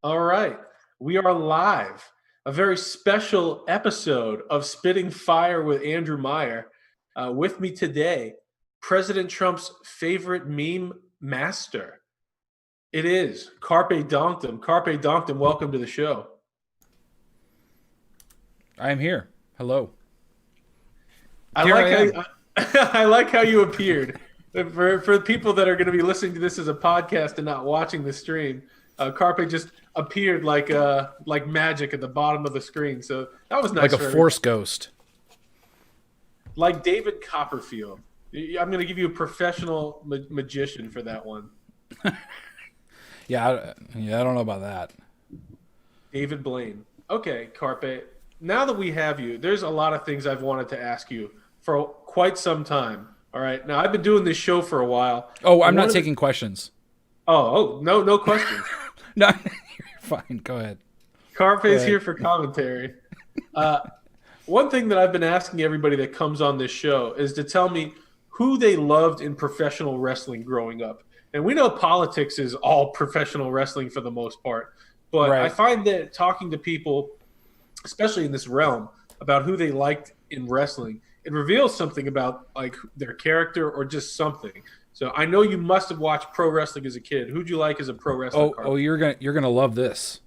All right. We are live. A very special episode of Spitting Fire with Andrew Meyer. With me today, President Trump's favorite meme master. It is CarpeDonktum. CarpeDonktum, welcome to the show. I am here. Hello. I Here like I am. how I like how you appeared. For the people that are going to be listening to this as a podcast and not watching the stream, Carpe just appeared like magic at the bottom of the screen. So that was nice. Like a for force ghost. like David Copperfield. I'm going to give you a professional magician for that one. Yeah, I don't know about that. David Blaine. Okay, Carpe. Now that we have you, there's a lot of things I've wanted to ask you for quite some time. All right. Now I've been doing this show for a while. Oh, I'm and one not of the- taking questions. no questions. No, you're fine. Go ahead. Carpe Go is ahead. here for commentary. One thing that I've been asking everybody that comes on this show is to tell me who they loved in professional wrestling growing up. And we know politics is all professional wrestling for the most part. But I Right. find that talking to people, especially in this realm, about who they liked in wrestling, it reveals something about like their character or just something. So I know you must have watched pro wrestling as a kid. Who'd you like as a pro wrestler? Oh, you're gonna love this.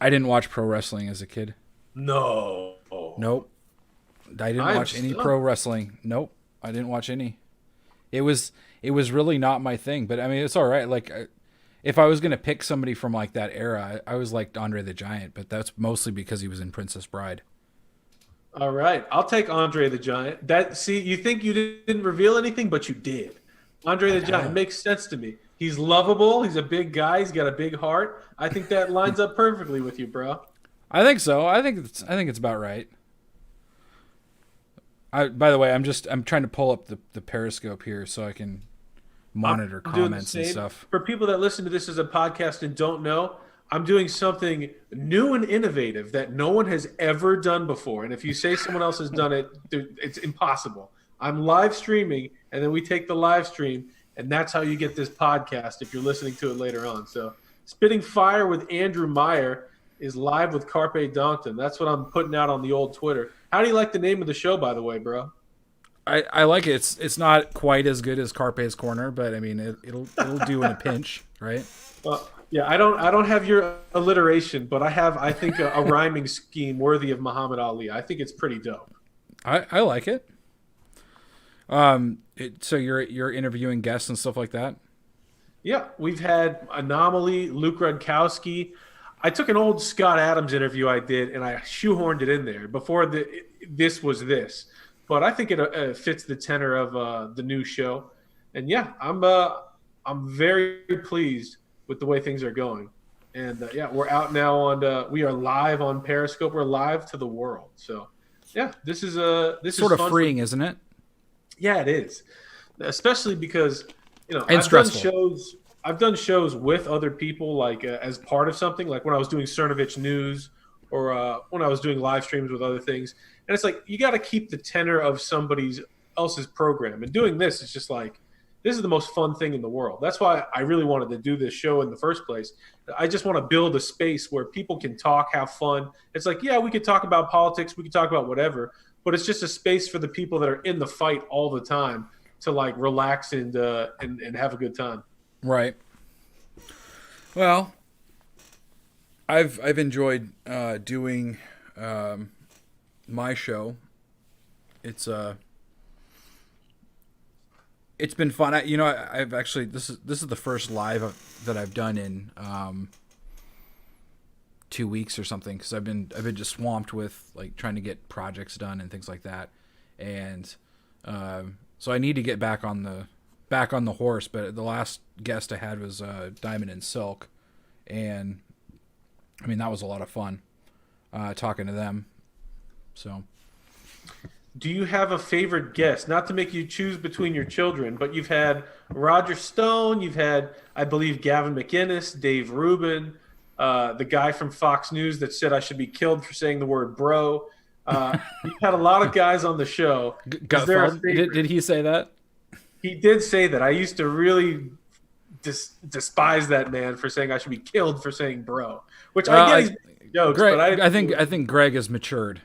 I didn't watch pro wrestling as a kid. No. Nope. I didn't I'm watch any stunned. pro wrestling. Nope. I didn't watch any. It was really not my thing. But I mean, it's all right. If I was gonna pick somebody from like that era, I was like Andre the Giant. But that's mostly because he was in Princess Bride. All right, I'll take Andre the Giant. You think you didn't reveal anything, but you did. Andre the Giant makes sense to me. He's lovable. He's a big guy. He's got a big heart. I think that lines up perfectly with you, bro. I think so. I think it's about right. By the way, I'm trying to pull up the Periscope here so I can monitor I'm doing the comments and same. stuff. For people that listen to this as a podcast and don't know, I'm doing something new and innovative that no one has ever done before. And if you say someone else has done it, it's impossible. I'm live streaming, and then we take the live stream, and that's how you get this podcast if you're listening to it later on. So Spitting Fire with Andrew Meyer is live with CarpeDonktum. That's what I'm putting out on the old Twitter. How do you like the name of the show, by the way, bro? I like it. It's not quite as good as Carpe's Corner, but I mean it'll do in a pinch, right? Yeah, I don't have your alliteration, but I think a rhyming scheme worthy of Muhammad Ali. I think it's pretty dope. I like it. So you're interviewing guests and stuff like that. Yeah, we've had Anomaly, Luke Rudkowski. I took an old Scott Adams interview I did, and I shoehorned it in there before this was this. But I think it fits the tenor of the new show. And yeah, I'm very pleased with the way things are going. And yeah, we're out now we are live on Periscope. We're live to the world. So yeah, this is Sort is of freeing, isn't it? Yeah, it is. Especially because, And stressful. I've done shows with other people, like as part of something, like when I was doing Cernovich News or when I was doing live streams with other things. And it's like, you got to keep the tenor of somebody else's program. And doing this is just like, this is the most fun thing in the world. That's why I really wanted to do this show in the first place. I just want to build a space where people can talk, have fun. It's like, yeah, we could talk about politics. We could talk about whatever. But it's just a space for the people that are in the fight all the time to like relax and have a good time. Right. Well, I've enjoyed doing my show. It's been fun. I've actually this is the first live that I've done in 2 weeks or something, because I've been just swamped with like trying to get projects done and things like that, and so I need to get back on the horse. But the last guest I had was Diamond and Silk, and I mean that was a lot of fun talking to them. So. Do you have a favorite guest? Not to make you choose between your children, but you've had Roger Stone, you've had, I believe, Gavin McInnes, Dave Rubin, the guy from Fox News that said I should be killed for saying the word bro. You've had a lot of guys on the show. Is there a Gutfeld? Did he say that? He did say that. I used to really despise that man for saying I should be killed for saying bro. Which I Well, get he's jokes, but Greg, I think Greg has matured.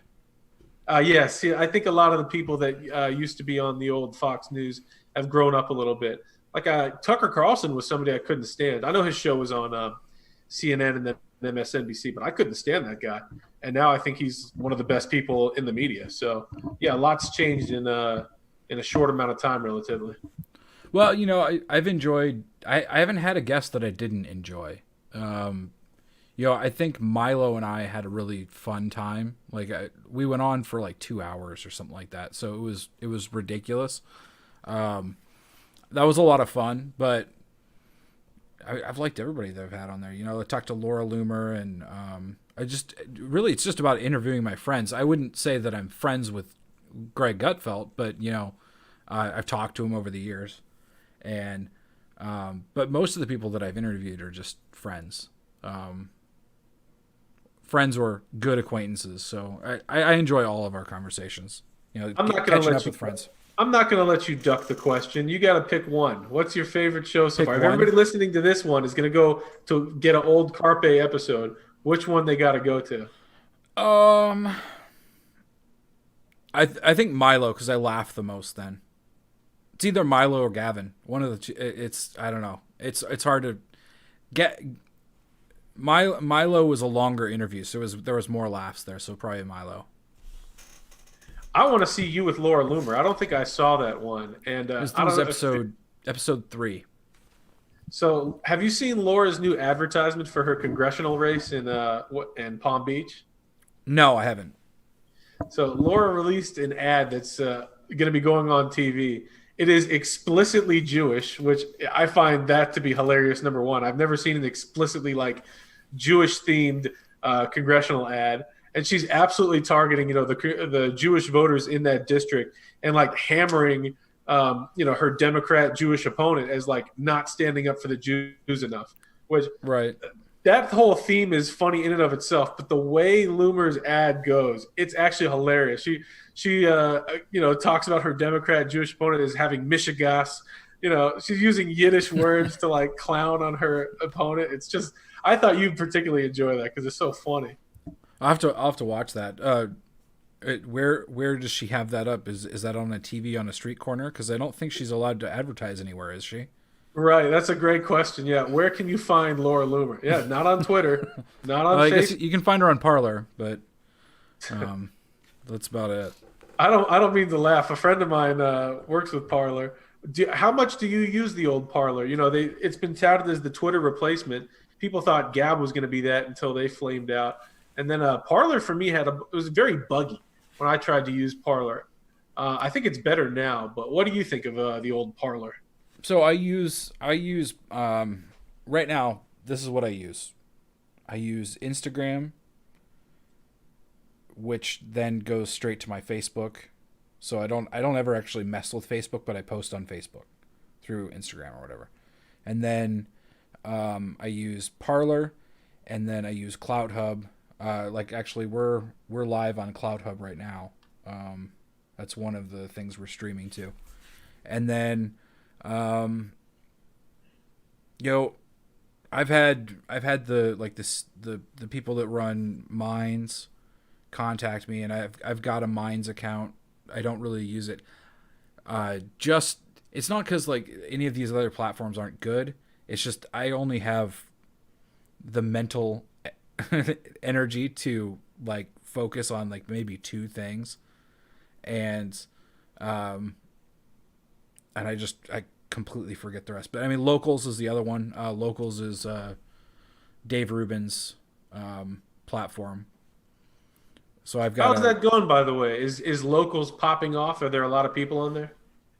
yes, yeah, I think a lot of the people that used to be on the old Fox News have grown up a little bit. Like Tucker Carlson was somebody I couldn't stand. I know his show was on CNN and then MSNBC, but I couldn't stand that guy. And now I think he's one of the best people in the media. So yeah, lots changed in a short amount of time, relatively. Well, I've enjoyed. I haven't had a guest that I didn't enjoy. Um, I think Milo and I had a really fun time. Like we went on for like 2 hours or something like that. So it was ridiculous. That was a lot of fun, but I've liked everybody that I've had on there. I talked to Laura Loomer, and I just really it's just about interviewing my friends. I wouldn't say that I'm friends with Greg Gutfeld, but I've talked to him over the years, and but most of the people that I've interviewed are just friends. Friends or good acquaintances. So I enjoy all of our conversations. I'm not going to catching let up you. with friends. I'm not going to let you duck the question. You got to pick one. What's your favorite show so Pick far? If one. everybody listening to this one is going to go to get an old Carpe episode, which one they got to go to? Um, I think Milo because I laugh the most. Then it's either Milo or Gavin. One of the two. It's I don't know. It's hard to get. Milo was a longer interview, so there was more laughs there. So probably Milo. I want to see you with Laura Loomer. I don't think I saw that one, and This I was don't know. episode 3. So, have you seen Laura's new advertisement for her congressional race in Palm Beach? No, I haven't. So, Laura released an ad that's going to be going on TV. It is explicitly Jewish, which I find that to be hilarious. Number one, I've never seen an explicitly like Jewish themed congressional ad, and she's absolutely targeting the Jewish voters in that district and like hammering her Democrat Jewish opponent as like not standing up for the Jews enough. Which Right. that whole theme is funny in and of itself, but the way Loomer's ad goes, it's actually hilarious. She talks about her Democrat Jewish opponent as having mishigas. She's using Yiddish words to like clown on her opponent. It's just I thought you'd particularly enjoy that because it's so funny. I'll have to watch that. Where does she have that up? Is that on a TV on a street corner? Because I don't think she's allowed to advertise anywhere, is she? Right, that's a great question. Yeah, where can you find Laura Loomer? Yeah, not on Twitter, not on I guess Facebook. you can find her on Parlor, but that's about it. I don't mean to laugh. A friend of mine works with Parlor. How much do you use the old Parlor? It's been touted as the Twitter replacement. People thought Gab was going to be that until they flamed out. And then Parlor for me it was very buggy when I tried to use Parlor. I think it's better now, but what do you think of the old Parlor? So I use right now. This is what I use. I use Instagram, which then goes straight to my Facebook. So I don't ever actually mess with Facebook, but I post on Facebook through Instagram or whatever. And then I use Parlor, and then I use CloutHub. Actually, we're live on CloutHub right now. That's one of the things we're streaming to. And then, I've had the people that run Minds contact me, and I've got a Minds account. I don't really use it. Just it's not because like any of these other platforms aren't good. It's just I only have the mental energy to like focus on like maybe 2 things, and I completely forget the rest. But I mean, Locals is the other one. Locals is Dave Rubin's platform. So I've got. How's that going, by the way? Is Locals popping off? Are there a lot of people on there?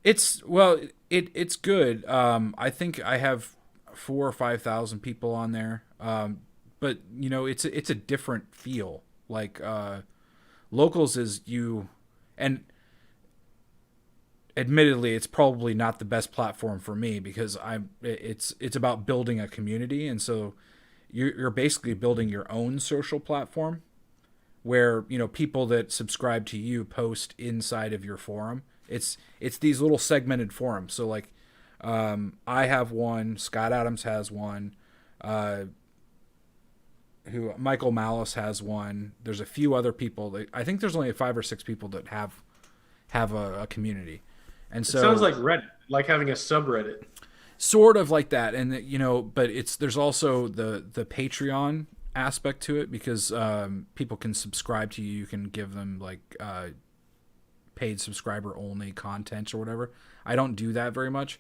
It's good. I think I have 4,000 or 5,000 people on there. But it's a different feel. Like Locals is you, and admittedly, it's probably not the best platform for me because it's about building a community, and so you're basically building your own social platform where people that subscribe to you post inside of your forum. It's these little segmented forums. So like I have one. Scott Adams has one. Who Michael Malice has one. There's a few other people. I think there's only 5 or 6 people that have a community, and It so sounds like Reddit, like having a subreddit. sort of like that. And but there's also the Patreon aspect to it, because people can subscribe to you. You can give them like paid subscriber only content or whatever. I don't do that very much,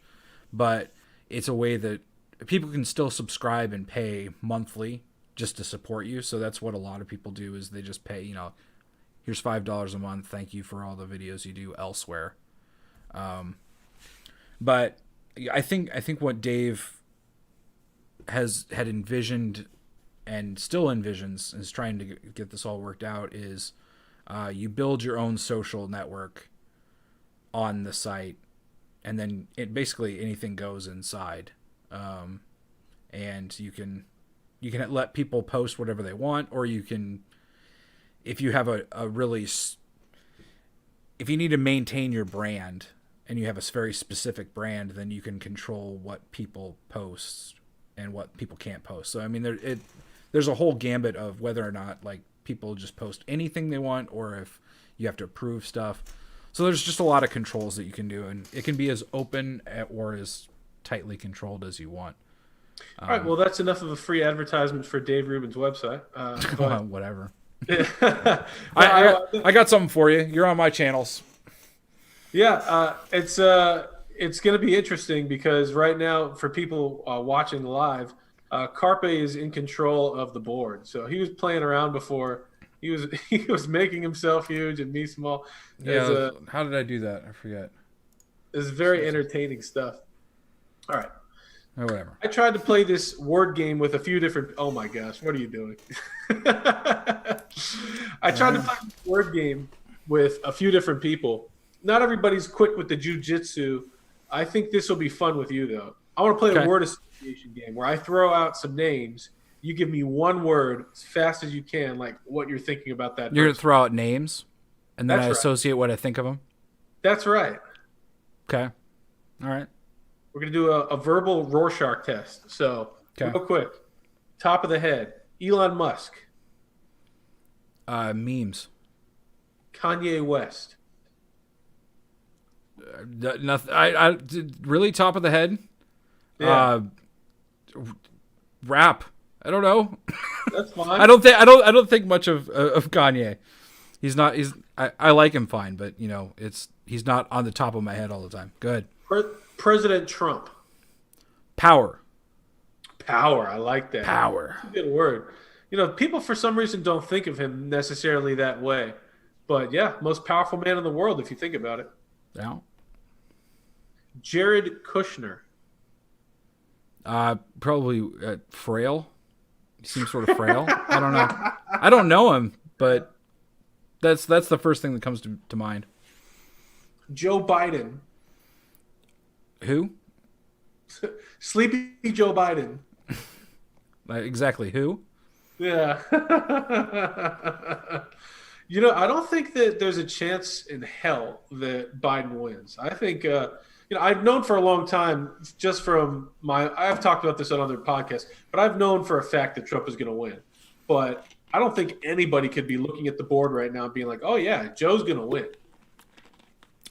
but it's a way that people can still subscribe and pay monthly just to support you. So that's what a lot of people do, is they just pay, here's $5 a month. Thank you for all the videos you do elsewhere. But I think what Dave had envisioned and still envisions, is trying to get this all worked out, is you build your own social network on the site, and then basically anything goes inside. And you can let people post whatever they want, or you can, if you have if you need to maintain your brand and you have a very specific brand, then you can control what people post and what people can't post. So I mean, there's a whole gambit of whether or not like people just post anything they want, or if you have to approve stuff. So there's just a lot of controls that you can do, and it can be as open or as tightly controlled as you want. All right, well, that's enough of a free advertisement for Dave Rubin's website. Whatever. I I got something for you. You're on my channels. Yeah, it's going to be interesting, because right now, for people watching live, Carpe is in control of the board. So he was playing around before. He was making himself huge and me small. Yeah. How did I do that? I forget. It's very entertaining stuff. All right. Oh, whatever. I tried to play this word game with a few different. Oh my gosh, what are you doing? I tried to play this word game with a few different people. Not everybody's quick with the jujitsu. I think this will be fun with you, though. I want to play a word association game where I throw out some names. You give me one word as fast as you can, like what you're thinking about that. You're going to throw out names, and then That's I right. associate what I think of them? That's right. Okay. All right. We're going to do a verbal Rorschach test. So, real quick. Top of the head. Elon Musk. Memes. Kanye West. Nothing. I really top of the head. Yeah. Rap. I don't know. That's fine. I don't think much of Kanye. He's not. I like him fine, but he's not on the top of my head all the time. Good. President Trump. Power. Power. I like that. Power. That's a good word. People for some reason don't think of him necessarily that way. But yeah, most powerful man in the world if you think about it. Yeah. Jared Kushner. Probably frail. He seems sort of frail. I don't know. I don't know him, but that's the first thing that comes to mind. Joe Biden. Who? Sleepy Joe Biden. Exactly who? Yeah. I don't think that there's a chance in hell that Biden wins. I think, I've known for a long time, just from I've talked about this on other podcasts, but I've known for a fact that Trump is going to win. But I don't think anybody could be looking at the board right now and being like, oh, yeah, Joe's going to win.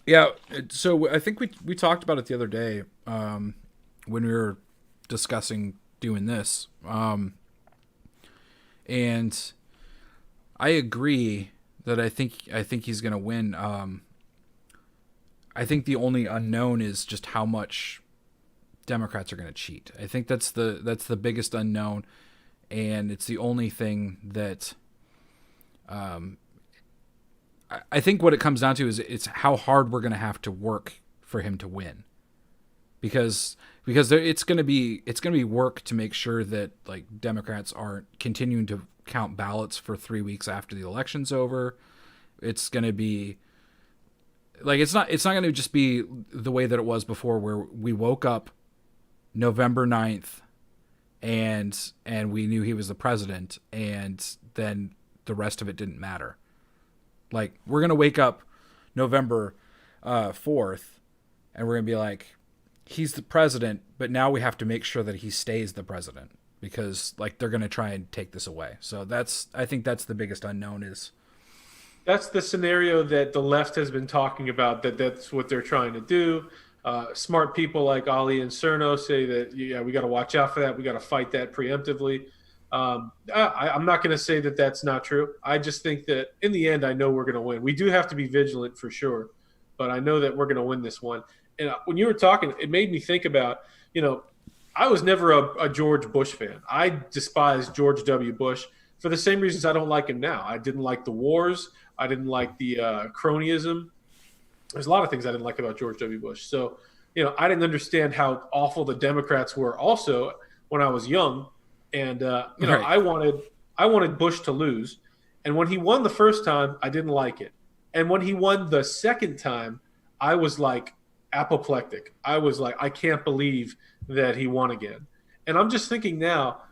Yeah, so I think we talked about it the other day when we were discussing doing this. And I agree that I think he's going to win. I think the only unknown is just how much Democrats are going to cheat. I think that's the biggest unknown, and it's the only thing that I think what it comes down to is it's how hard we're going to have to work for him to win, because it's going to be work to make sure that like Democrats aren't continuing to count ballots for 3 weeks after the election's over. It's going to be like it's not going to just be the way that it was before, where we woke up November 9th and we knew he was the president, and then the rest of it didn't matter. Like, we're going to wake up November 4th, and we're going to be like, he's the president, but now we have to make sure that he stays the president because like they're going to try and take this away. So I think that's the biggest unknown is. That's the scenario that the left has been talking about. That's what they're trying to do. Smart people like Ali and Cerno say that yeah, we got to watch out for that. We got to fight that preemptively. I'm not going to say that that's not true. I just think that in the end, I know we're going to win. We do have to be vigilant for sure, but I know that we're going to win this one. And when you were talking, it made me think about, I was never a George Bush fan. I despised George W. Bush for the same reasons I don't like him now. I didn't like the wars. I didn't like the cronyism. There's a lot of things I didn't like about George W. Bush. So, I didn't understand how awful the Democrats were also when I was young. And, Right. I wanted Bush to lose. And when he won the first time, I didn't like it. And when he won the second time, I was like apoplectic. I was like, I can't believe that he won again. And I'm just thinking now,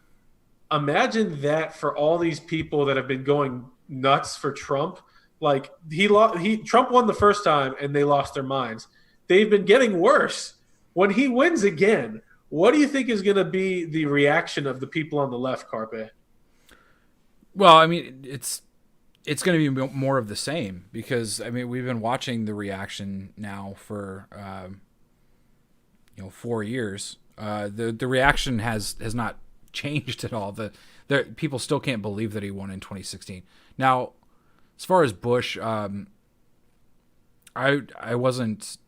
imagine that for all these people that have been going nuts for Trump. Like Trump won the first time and they lost their minds. They've been getting worse. When he wins again, what do you think is going to be the reaction of the people on the left, Carpe? Well, I mean, it's going to be more of the same because I mean we've been watching the reaction now for 4 years. The reaction has not changed at all. The people still can't believe that he won in 2016. Now, as far as Bush, I wasn't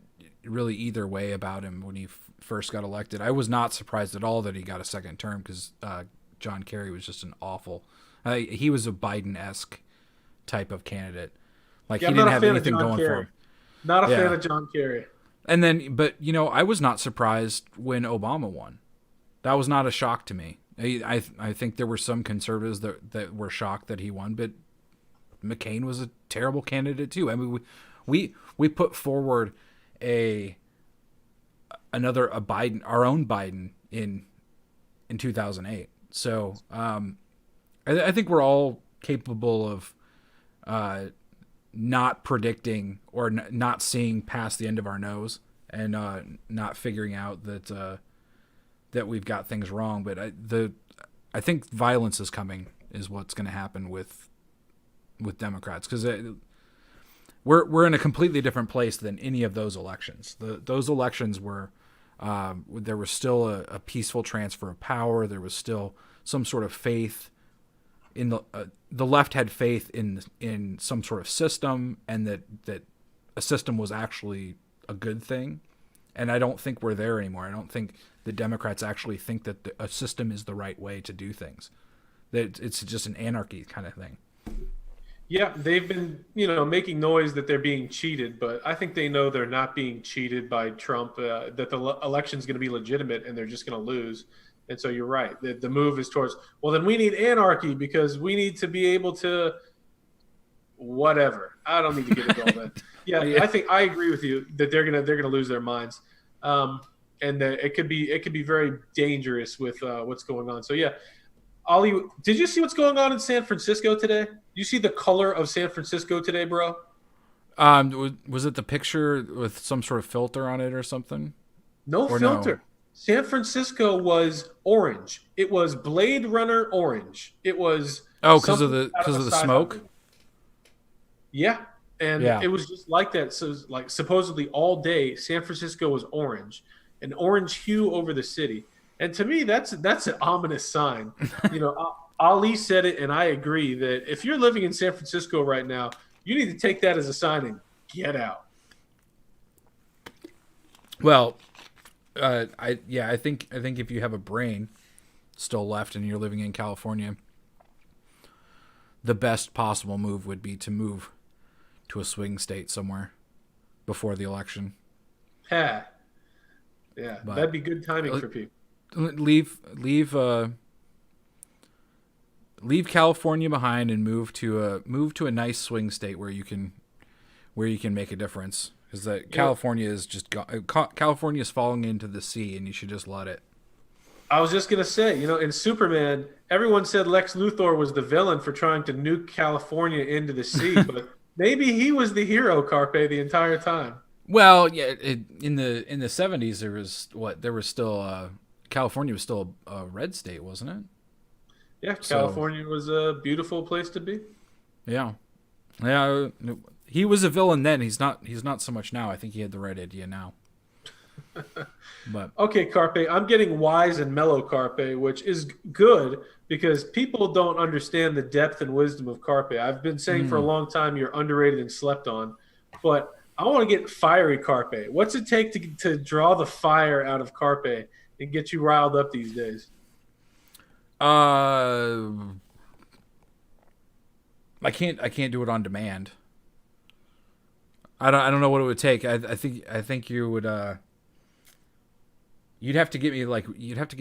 really either way about him when he first got elected. I was not surprised at all that he got a second term because John Kerry was just an awful. He was a Biden-esque type of candidate. Like Yeah, he I'm not didn't a have fan of anything John going for Kerry. him. Not a Yeah. fan of John Kerry. And then, but I was not surprised when Obama won. That was not a shock to me. I think there were some conservatives that were shocked that he won, but McCain was a terrible candidate too. I mean, we put forward another Biden, our own Biden in 2008. So I think we're all capable of not predicting or not seeing past the end of our nose and not figuring out that we've got things wrong. But I think violence is coming is what's going to happen with Democrats because we're in a completely different place than any of those elections. Those elections were there was still a peaceful transfer of power. There was still some sort of faith in the left had faith in some sort of system and that a system was actually a good thing. And I don't think we're there anymore. I don't think the Democrats actually think that a system is the right way to do things. That it's just an anarchy kind of thing. Yeah, they've been, making noise that they're being cheated, but I think they know they're not being cheated by Trump, that the election's going to be legitimate and they're just going to lose. And so you're right. The move is towards, well, then we need anarchy because we need to be able to whatever. I don't need to get into all that. Yeah, Yeah. I think I agree with you that they're gonna lose their minds, and that it could be very dangerous with what's going on. So yeah, Ollie, did you see what's going on in San Francisco today? You see the color of San Francisco today, bro? Was it the picture with some sort of filter on it or something? No Or filter. no? San Francisco was orange. It was Blade Runner orange. It was Oh, because of something out the a sci-fi smoke. movie. Yeah, and Yeah. it was just like that. So, like supposedly all day, San Francisco was orange, an orange hue over the city. And to me, that's an ominous sign. Ali said it, and I agree that if you're living in San Francisco right now, you need to take that as a sign and get out. Well, I think if you have a brain still left and you're living in California, the best possible move would be to move to a swing state somewhere before the election. Ha. Yeah, But- that'd be good timing for people. Leave California behind and move to a nice swing state where you can make a difference. Because California is just California is falling into the sea, and you should just let it. I was just gonna say, in Superman, everyone said Lex Luthor was the villain for trying to nuke California into the sea, but maybe he was the hero, Carpe, the entire time. Well, yeah, in the 70s there was still California was still a red state, wasn't it? Yeah, So California was a beautiful place to be. yeah, yeah. He was a villain then. He's not so much now. I think he had the right idea now. But Okay, Carpe, I'm getting wise and mellow Carpe, which is good because people don't understand the depth and wisdom of Carpe. I've been saying for a mm, long time you're underrated and slept on, but I want to get fiery Carpe. What's it take to draw the fire out of Carpe and get you riled up these days? uh, I can't do it on demand. I don't know what it would take. I think you would you'd have to get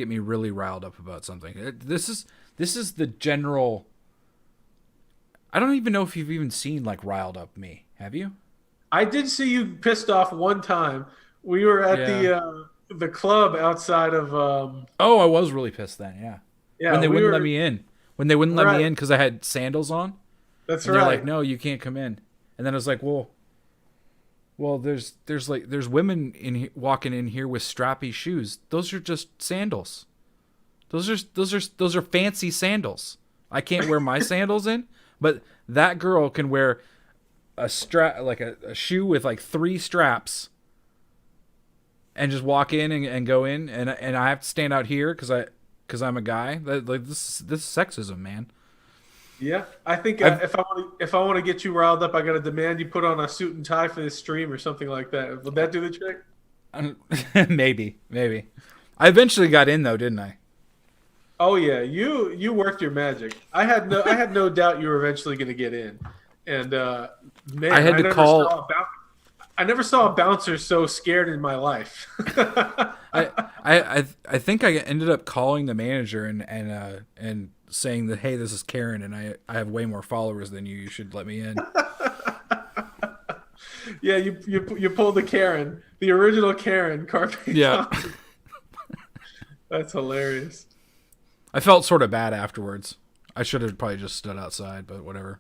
me really riled up about something. This is the general. I don't even know if you've even seen like riled up me. Have you? I did see you pissed off one time. We were at Yeah. the club outside of Oh, I was really pissed then. Yeah. yeah, When they we wouldn't let were me in. When they wouldn't let me right. in because I had sandals on, That's and they're like, right. "No, you can't come in." And then I was like, well, there's women walking in here with strappy shoes. Those are just sandals. Those are fancy sandals. I can't wear my sandals in, but that girl can wear a strap like a shoe with like three straps and just walk in and go in, and I have to stand out here because I'm a guy. Like this is sexism, man. Yeah, I think I've if I want to get you riled up, I got to demand you put on a suit and tie for this stream or something like that. Would that do the trick? maybe. I eventually got in though, didn't I? Oh yeah, you worked your magic. I had no doubt you were eventually going to get in, and I man, had to call. I never saw a bouncer so scared in my life. I think I ended up calling the manager and saying that, hey, this is Karen and I have way more followers than you. You should let me in. Yeah, you pulled the Karen, the original Karen, Carpe Yeah. Thompson. That's hilarious. I felt sort of bad afterwards. I should have probably just stood outside, but whatever.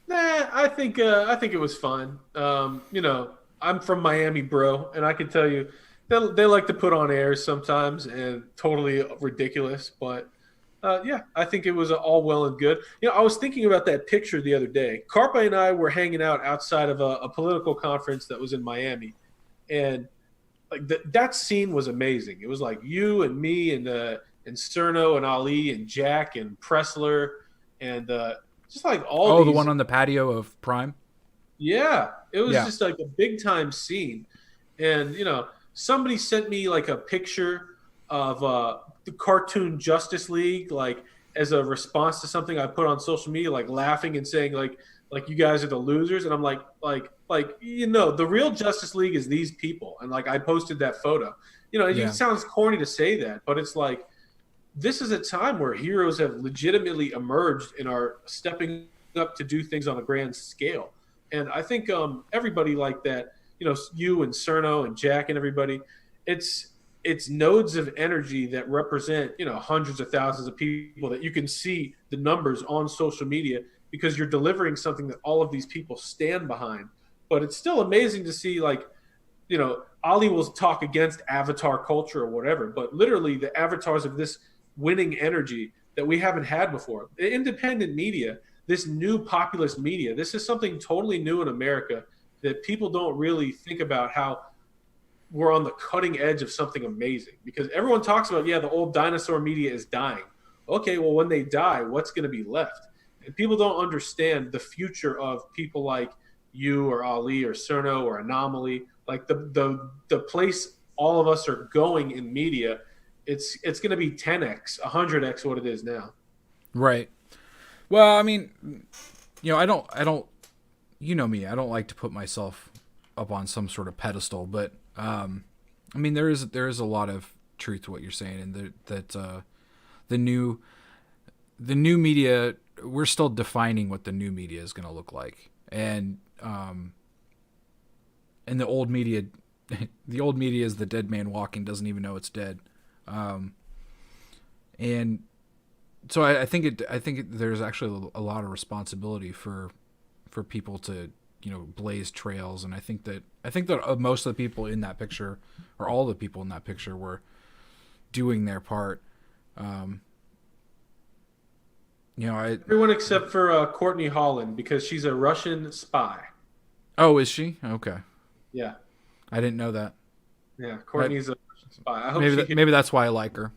Nah, I think it was fun. You know, I'm from Miami, bro, and I can tell you they like to put on airs sometimes and totally ridiculous. But yeah, I think it was all well and good. You know, I was thinking about that picture the other day. Carpe and I were hanging out outside of a political conference that was in Miami, and like that scene was amazing. It was like you and me and Cerno and Ali and Jack and Pressler and just like all Oh, the one these. on the patio of Prime? Yeah, it was Yeah. just like a big time scene. And, you know, somebody sent me like a picture of the cartoon Justice League, like as a response to something I put on social media, like laughing and saying like you guys are the losers. And I'm like, you know, the real Justice League is these people. And like I posted that photo. You know, it Yeah. sounds corny to say that, but it's like this is a time where heroes have legitimately emerged and are stepping up to do things on a grand scale. And I think everybody like that, you know, you and Cerno and Jack and everybody, it's it's nodes of energy that represent, you know, hundreds of thousands of people that you can see the numbers on social media because you're delivering something that all of these people stand behind. But it's still amazing to see like, you know, Ali will talk against avatar culture or whatever, but literally the avatars of this winning energy that we haven't had before. The independent media, this new populist media, this is something totally new in America that people don't really think about how we're on the cutting edge of something amazing because everyone talks about, yeah, the old dinosaur media is dying. Okay, well, when they die, what's going to be left? And people don't understand the future of people like you or Ali or Cerno or Anomaly, like the place all of us are going in media. It's going to be 10x, 100x what it is now. Right. Well, I mean, I don't, you know me, I don't like to put myself up on some sort of pedestal, but, I mean, there is a lot of truth to what you're saying, and the new, the new media, we're still defining what the new media is going to look like. And the old media, the old media is the dead man walking, doesn't even know it's dead. Um, and so I think there's actually a lot of responsibility for people to blaze trails. And I think that most of the people in that picture, or all the people in that picture, were doing their part. Um, I Everyone except for Courtney Holland because she's a Russian spy. Oh, is she? Okay, Yeah, I didn't know that. yeah. I, Courtney's a Russian spy. I hope maybe she that maybe that's why I like her.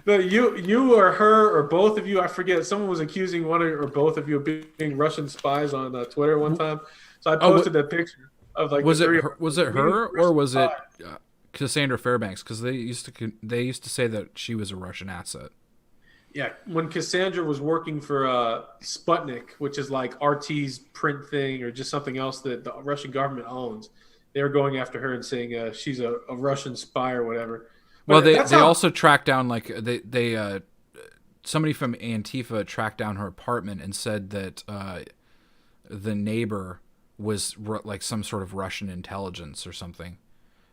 No, you or her or both of you, I forget. Someone was accusing one or both of you of being Russian spies on Twitter one time. So I Oh, posted that picture of like the was it three of her, us. was it We were her or Russian was it spies. Cassandra Fairbanks? Because they used to say that she was a Russian asset. Yeah, when Cassandra was working for Sputnik, which is like RT's print thing or just something else that the Russian government owns, they were going after her and saying she's a Russian spy or whatever. Well, But they that's they how also tracked down like they somebody from Antifa tracked down her apartment and said that the neighbor was like some sort of Russian intelligence or something,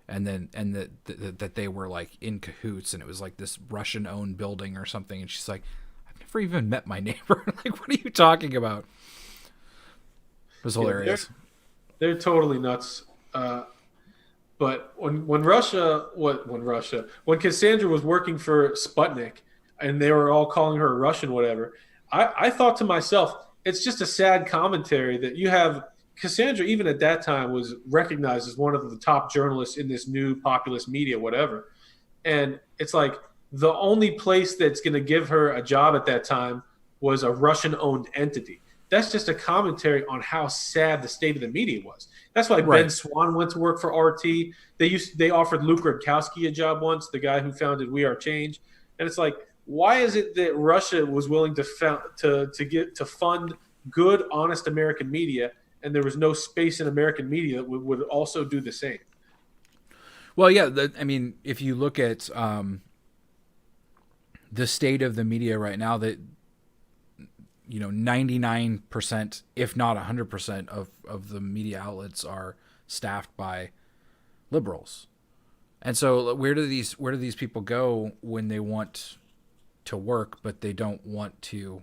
and that they were like in cahoots, and it was like this Russian owned building or something. And she's like, I've never even met my neighbor. Like, what are you talking about? It was yeah, hilarious. they're totally nuts. But when when Cassandra was working for Sputnik and they were all calling her Russian, whatever, I thought to myself, it's just a sad commentary that you have Cassandra, even at that time, was recognized as one of the top journalists in this new populist media, whatever. And it's like the only place that's going to give her a job at that time was a Russian owned entity. That's just a commentary on how sad the state of the media was. That's why Ben Right. Swan went to work for RT. They offered Luke Rudkowski a job once, the guy who founded We Are Change. And it's like, why is it that Russia was willing to fund good, honest American media, and there was no space in American media that would also do the same? Well, yeah. I mean, if you look at the state of the media right now, that 99%, if not 100% of the media outlets are staffed by liberals. And so where do these people go when they want to work, but they don't want to,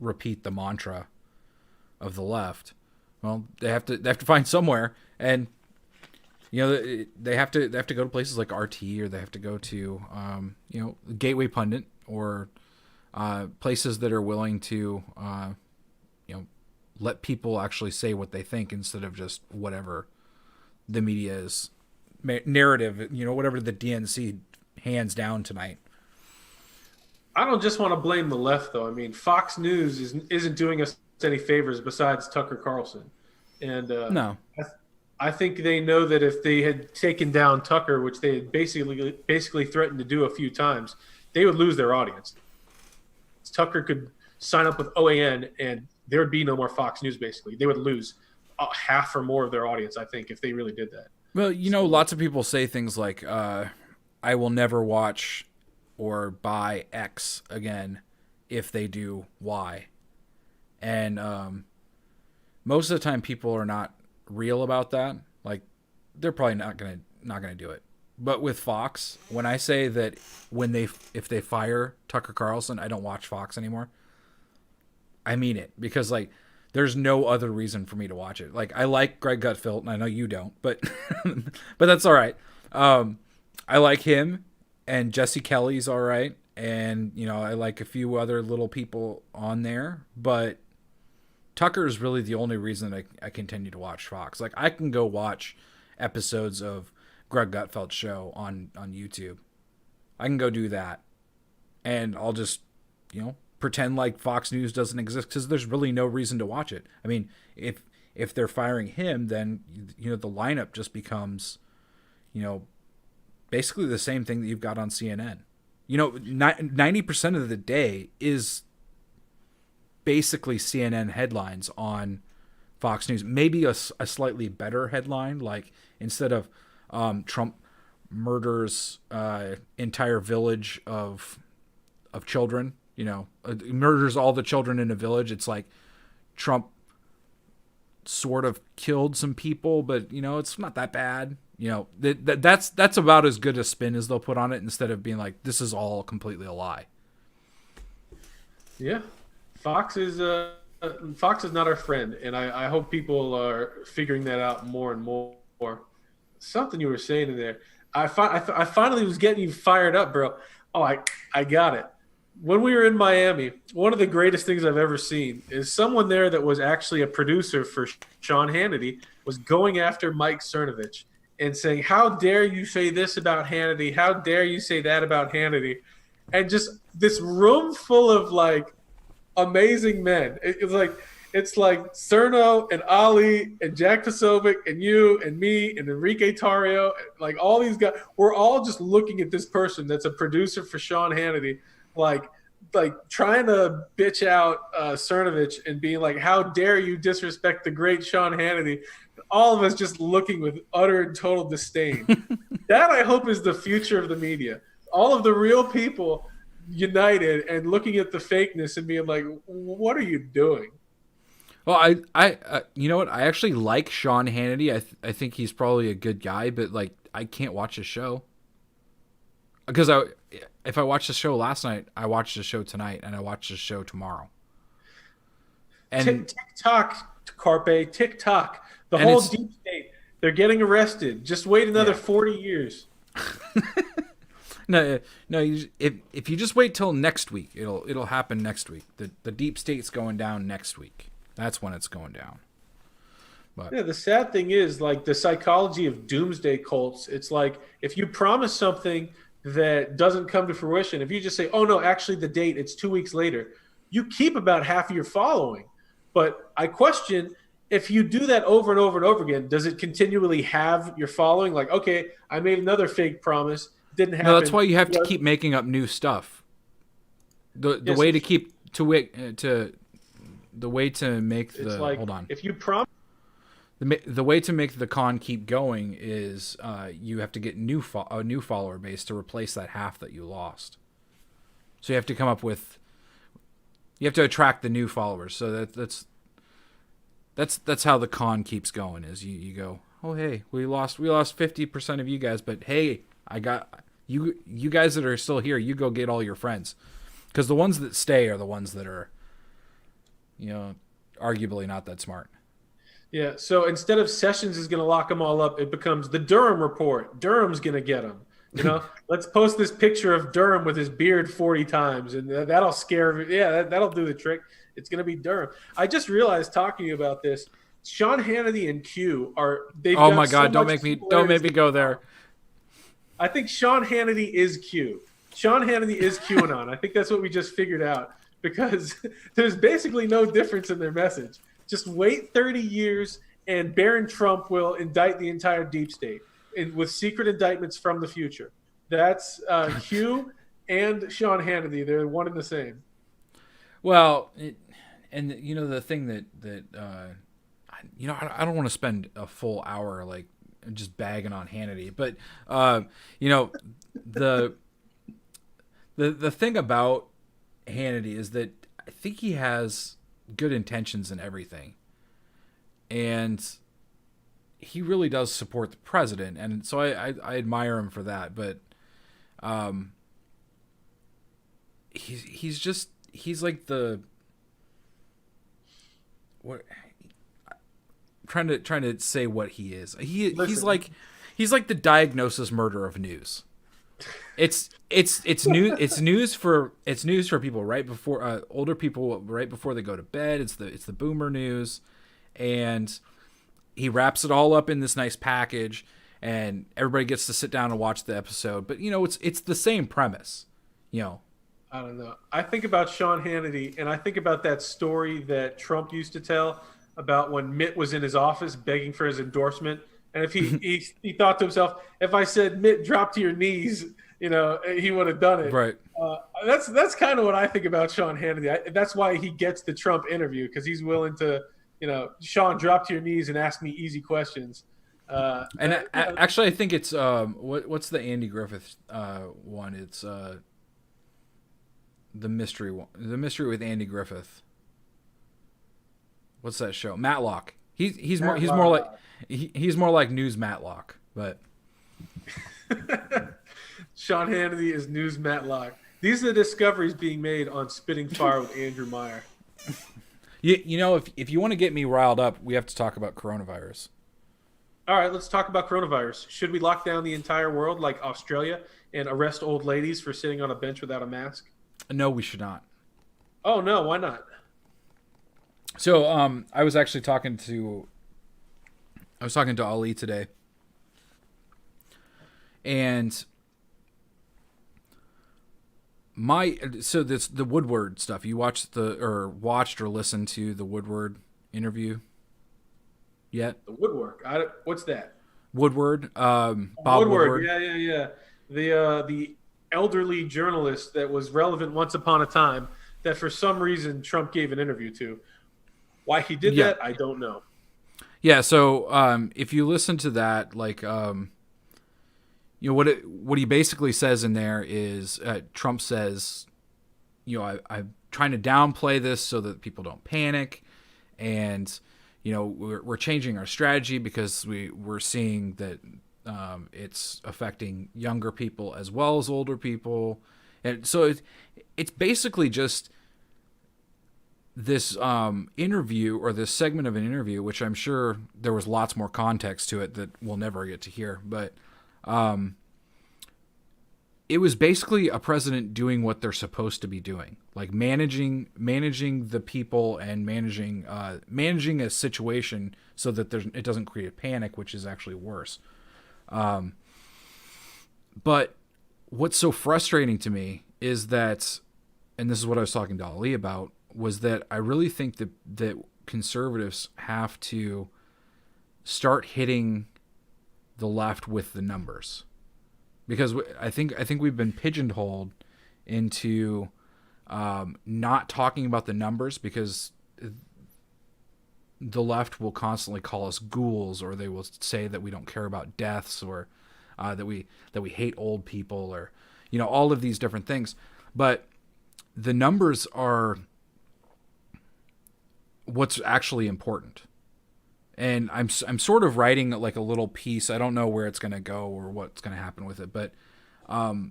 repeat the mantra of the left? Well, they have to find somewhere, and they have to go to places like RT, or they have to go to Gateway Pundit, or places that are willing to let people actually say what they think instead of just whatever the media's narrative, whatever the DNC hands down tonight. I don't just want to blame the left, though. I mean, Fox News isn't doing us any favors besides Tucker Carlson, and No. I think they know that if they had taken down Tucker, which they had basically threatened to do a few times, they would lose their audience. Tucker could sign up with OAN, and there would be no more Fox News. Basically, they would lose half or more of their audience, I think, if they really did that. Well, lots of people say things like, I will never watch or buy X again if they do Y. And most of the time people are not real about that. Like, they're probably not gonna do it. But with Fox, when I say that if they fire Tucker Carlson, I don't watch Fox anymore, I mean it. Because, like, there's no other reason for me to watch it. Like, I like Greg Gutfeld, and I know you don't, but but that's all right. I like him, and Jesse Kelly's all right, and I like a few other little people on there, but Tucker is really the only reason that I continue to watch Fox. Like, I can go watch episodes of Greg Gutfeld's show on YouTube. I can go do that, and I'll just pretend like Fox News doesn't exist, because there's really no reason to watch it. I mean, if they're firing him, then the lineup just becomes basically the same thing that you've got on CNN. 90% of the day is basically CNN headlines on Fox News. Maybe a slightly better headline, like instead of Trump murders entire village of children, murders all the children in a village. It's like Trump sort of killed some people, but it's not that bad. That's about as good a spin as they'll put on it, instead of being like, this is all completely a lie. Yeah, Fox is Fox is not our friend, and I hope people are figuring that out more and more. Something you were saying in there, I finally was getting you fired up, bro. Oh, I got it. When we were in Miami, one of the greatest things I've ever seen is someone there that was actually a producer for Sean Hannity was going after Mike Cernovich and saying, "How dare you say this about Hannity? How dare you say that about Hannity?" And just this room full of like amazing men. It's like Cerno and Ali and Jack Posobiec and you and me and Enrique Tarrio, like all these guys. We're all just looking at this person that's a producer for Sean Hannity, like trying to bitch out Cernovich and being like, "How dare you disrespect the great Sean Hannity?" All of us just looking with utter and total disdain. That I hope is the future of the media. All of the real people united and looking at the fakeness and being like, "What are you doing?" Well, you know what? I actually like Sean Hannity. I think he's probably a good guy, but like, I can't watch his show because if I watched the show last night, I watched the show tonight, and I watched the show tomorrow. And TikTok, Carpe, TikTok, the whole deep state. They're getting arrested. Just wait another 40 years. No. If you just wait till next week, it'll happen next week. The deep state's going down next week. That's when it's going down. But yeah, the sad thing is, like, the psychology of doomsday cults. It's like if you promise something that doesn't come to fruition, if you just say, "Oh no, actually the date, it's 2 weeks later," you keep about half of your following. But I question, if you do that over and over and over again, does it continually have your following? Like, okay, I made another fake promise, didn't happen. No, that's why you have to keep making up new stuff. The way to keep the way to make the like, hold on. If you promise, the way to make the con keep going is you have to get a new follower base to replace that half that you lost. So you have to come up with, you have to attract the new followers. So that's how the con keeps going. Is you go, "Oh hey, we lost 50% of you guys, but hey, I got you guys that are still here. You go get all your friends," because the ones that stay are the ones that are, arguably not that smart. Yeah, so instead of Sessions is going to lock them all up, it becomes the Durham report. Durham's going to get them. Let's post this picture of Durham with his beard 40 times, and that'll scare. Yeah, that'll do the trick. It's going to be Durham. I just realized talking about this, Sean Hannity and Q are. Oh my God! Don't make me go there. I think Sean Hannity is Q. Sean Hannity is QAnon. I think that's what we just figured out, because there's basically no difference in their message. Just wait 30 years and Barron Trump will indict the entire deep state with secret indictments from the future. That's Q and Sean Hannity. They're one and the same. Well, the thing that I don't want to spend a full hour like just bagging on Hannity, but the thing about Hannity is that I think he has good intentions in everything, and he really does support the president, and so I admire him for that. But he's like the what trying to say what he is. He's like the diagnosis murder of news. It's news for people right before older people right before they go to bed. It's the boomer news, and he wraps it all up in this nice package, and everybody gets to sit down and watch the episode. But it's the same premise. I don't know. I think about Sean Hannity, and I think about that story that Trump used to tell about when Mitt was in his office begging for his endorsement. And if he thought to himself, if I said, "Mitt, drop to your knees," he would have done it. Right. That's kind of what I think about Sean Hannity. That's why he gets the Trump interview, because he's willing to, Sean, drop to your knees and ask me easy questions. Actually, I think it's what's the Andy Griffith one? It's the mystery one. The mystery with Andy Griffith. What's that show? Matlock. He's more like News Matlock, but Sean Hannity is News Matlock. These are the discoveries being made on Spitting Fire with Andrew Meyer. You know, if you want to get me riled up, we have to talk about coronavirus. All right, let's talk about coronavirus. Should we lock down the entire world like Australia and arrest old ladies for sitting on a bench without a mask? No, we should not. Oh no, why not? So, I was actually talking to Ali today, and the Woodward stuff. You watched or listened to the Woodward interview yet? The woodwork. What's that? Woodward, Bob Woodward. Woodward. Yeah, yeah, yeah. The elderly journalist that was relevant once upon a time that for some reason Trump gave an interview to. Why he did Yeah, that, I don't know. yeah. So, if you listen to that, like, what he basically says in there is Trump says, I'm trying to downplay this so that people don't panic, and we're changing our strategy because we're seeing that it's affecting younger people as well as older people, and so it's basically just this interview, or this segment of an interview, which I'm sure there was lots more context to it that we'll never get to hear, but it was basically a president doing what they're supposed to be doing, like managing the people and managing a situation so that it doesn't create a panic, which is actually worse. But what's so frustrating to me is that, and this is what I was talking to Ali about, was that I really think that conservatives have to start hitting the left with the numbers, because I think we've been pigeonholed into not talking about the numbers, because the left will constantly call us ghouls, or they will say that we don't care about deaths, or that we hate old people, or all of these different things. But the numbers are what's actually important. And I'm sort of writing like a little piece. I don't know where it's going to go or what's going to happen with it, but all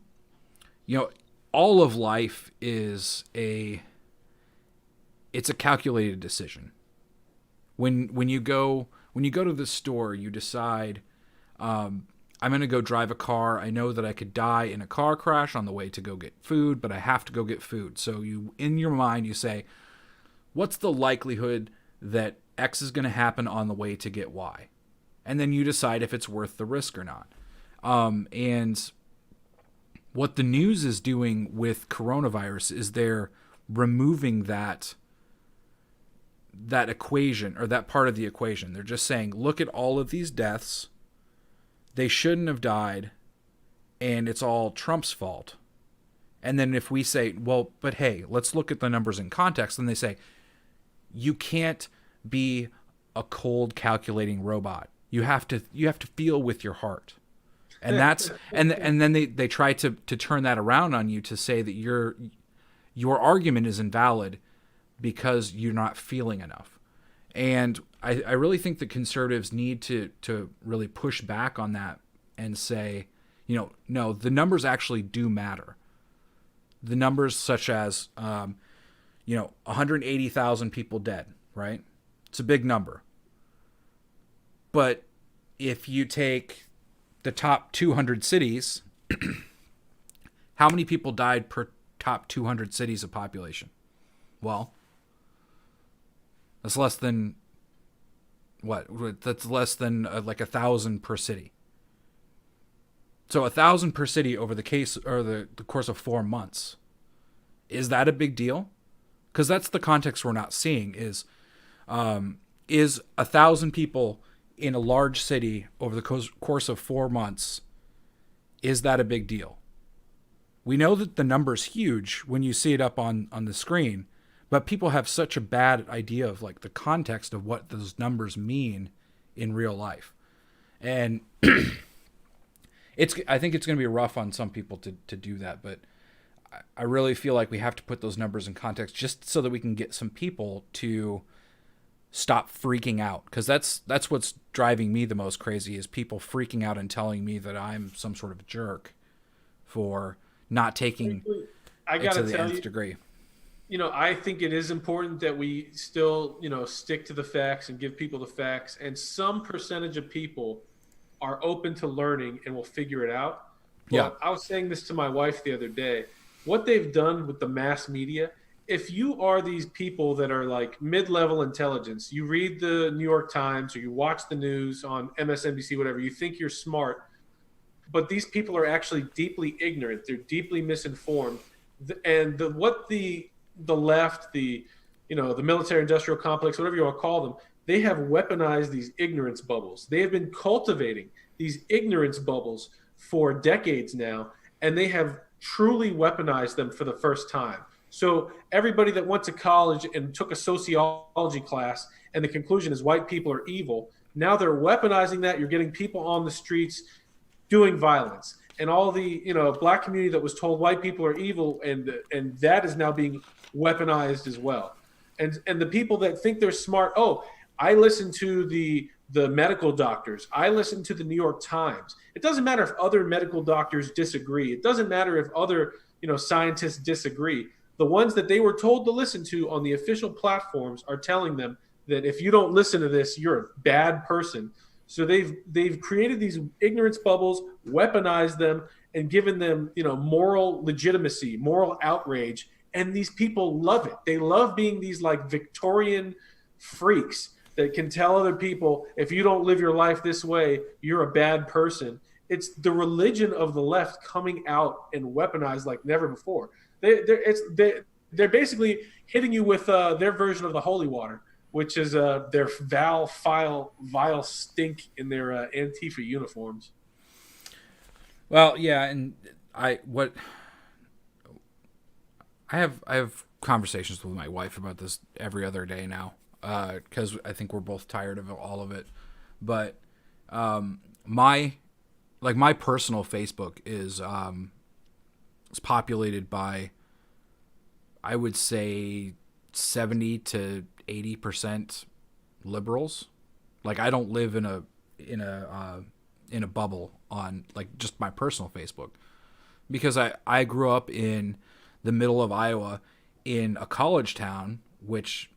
of life is it's a calculated decision. When you go to the store, you decide, I'm going to go drive a car. I know that I could die in a car crash on the way to go get food, but I have to go get food. So in your mind, you say, what's the likelihood that X is going to happen on the way to get Y? And then you decide if it's worth the risk or not. And what the news is doing with coronavirus is they're removing that equation, or that part of the equation. They're just saying, look at all of these deaths. They shouldn't have died, and it's all Trump's fault. And then if we say, well, but hey, let's look at the numbers in context, then they say, you can't be a cold calculating robot. You have to feel with your heart. And that's and then they try to turn that around on you to say that your argument is invalid because you're not feeling enough. And I really think that conservatives need to really push back on that and say, no, the numbers actually do matter. The numbers such as 180,000 people dead, right? It's a big number. But if you take the top 200 cities, how many people died per top 200 cities of population? Well, that's less than what? That's less than like 1,000 per city. So 1,000 per city over the course of 4 months. Is that a big deal? Because that's the context we're not seeing. Is 1,000 people in a large city over the course of 4 months, is that a big deal? We know that the number's huge when you see it up on the screen, but people have such a bad idea of like the context of what those numbers mean in real life. And I think it's going to be rough on some people to do that, but I really feel like we have to put those numbers in context just so that we can get some people to stop freaking out, because that's what's driving me the most crazy, is people freaking out and telling me that I'm some sort of jerk for not taking I it gotta to the tell nth you, degree. I think it is important that we still, stick to the facts and give people the facts. And some percentage of people are open to learning and will figure it out. Yeah. But I was saying this to my wife the other day. What they've done with the mass media, if you are these people that are like mid level intelligence, you read the New York Times or you watch the news on MSNBC, whatever, you think you're smart, but these people are actually deeply ignorant. They're deeply misinformed, and the left, the military industrial complex, whatever you want to call them, they have weaponized these ignorance bubbles. They have been cultivating these ignorance bubbles for decades now, and they have truly weaponized them for the first time. So everybody that went to college and took a sociology class, and the conclusion is white people are evil. Now they're weaponizing that. You're getting people on the streets doing violence, and all the black community that was told white people are evil, and that is now being weaponized as well. And the people that think they're smart, oh, I listen to the medical doctors, I listen to the New York Times. It doesn't matter if other medical doctors disagree. It doesn't matter if other scientists disagree. The ones that they were told to listen to on the official platforms are telling them that if you don't listen to this, you're a bad person. So they've created these ignorance bubbles, weaponized them, and given them moral legitimacy, moral outrage, and these people love it. They love being these like Victorian freaks that can tell other people, if you don't live your life this way, you're a bad person. It's the religion of the left coming out and weaponized like never before. They're basically hitting you with their version of the holy water, which is their vile stink in their Antifa uniforms. Well, yeah, and I have conversations with my wife about this every other day now, because I think we're both tired of all of it. But my personal Facebook is populated by, I would say, 70 to 80% liberals. Like, I don't live in a bubble on like just my personal Facebook, because I grew up in the middle of Iowa in a college town, which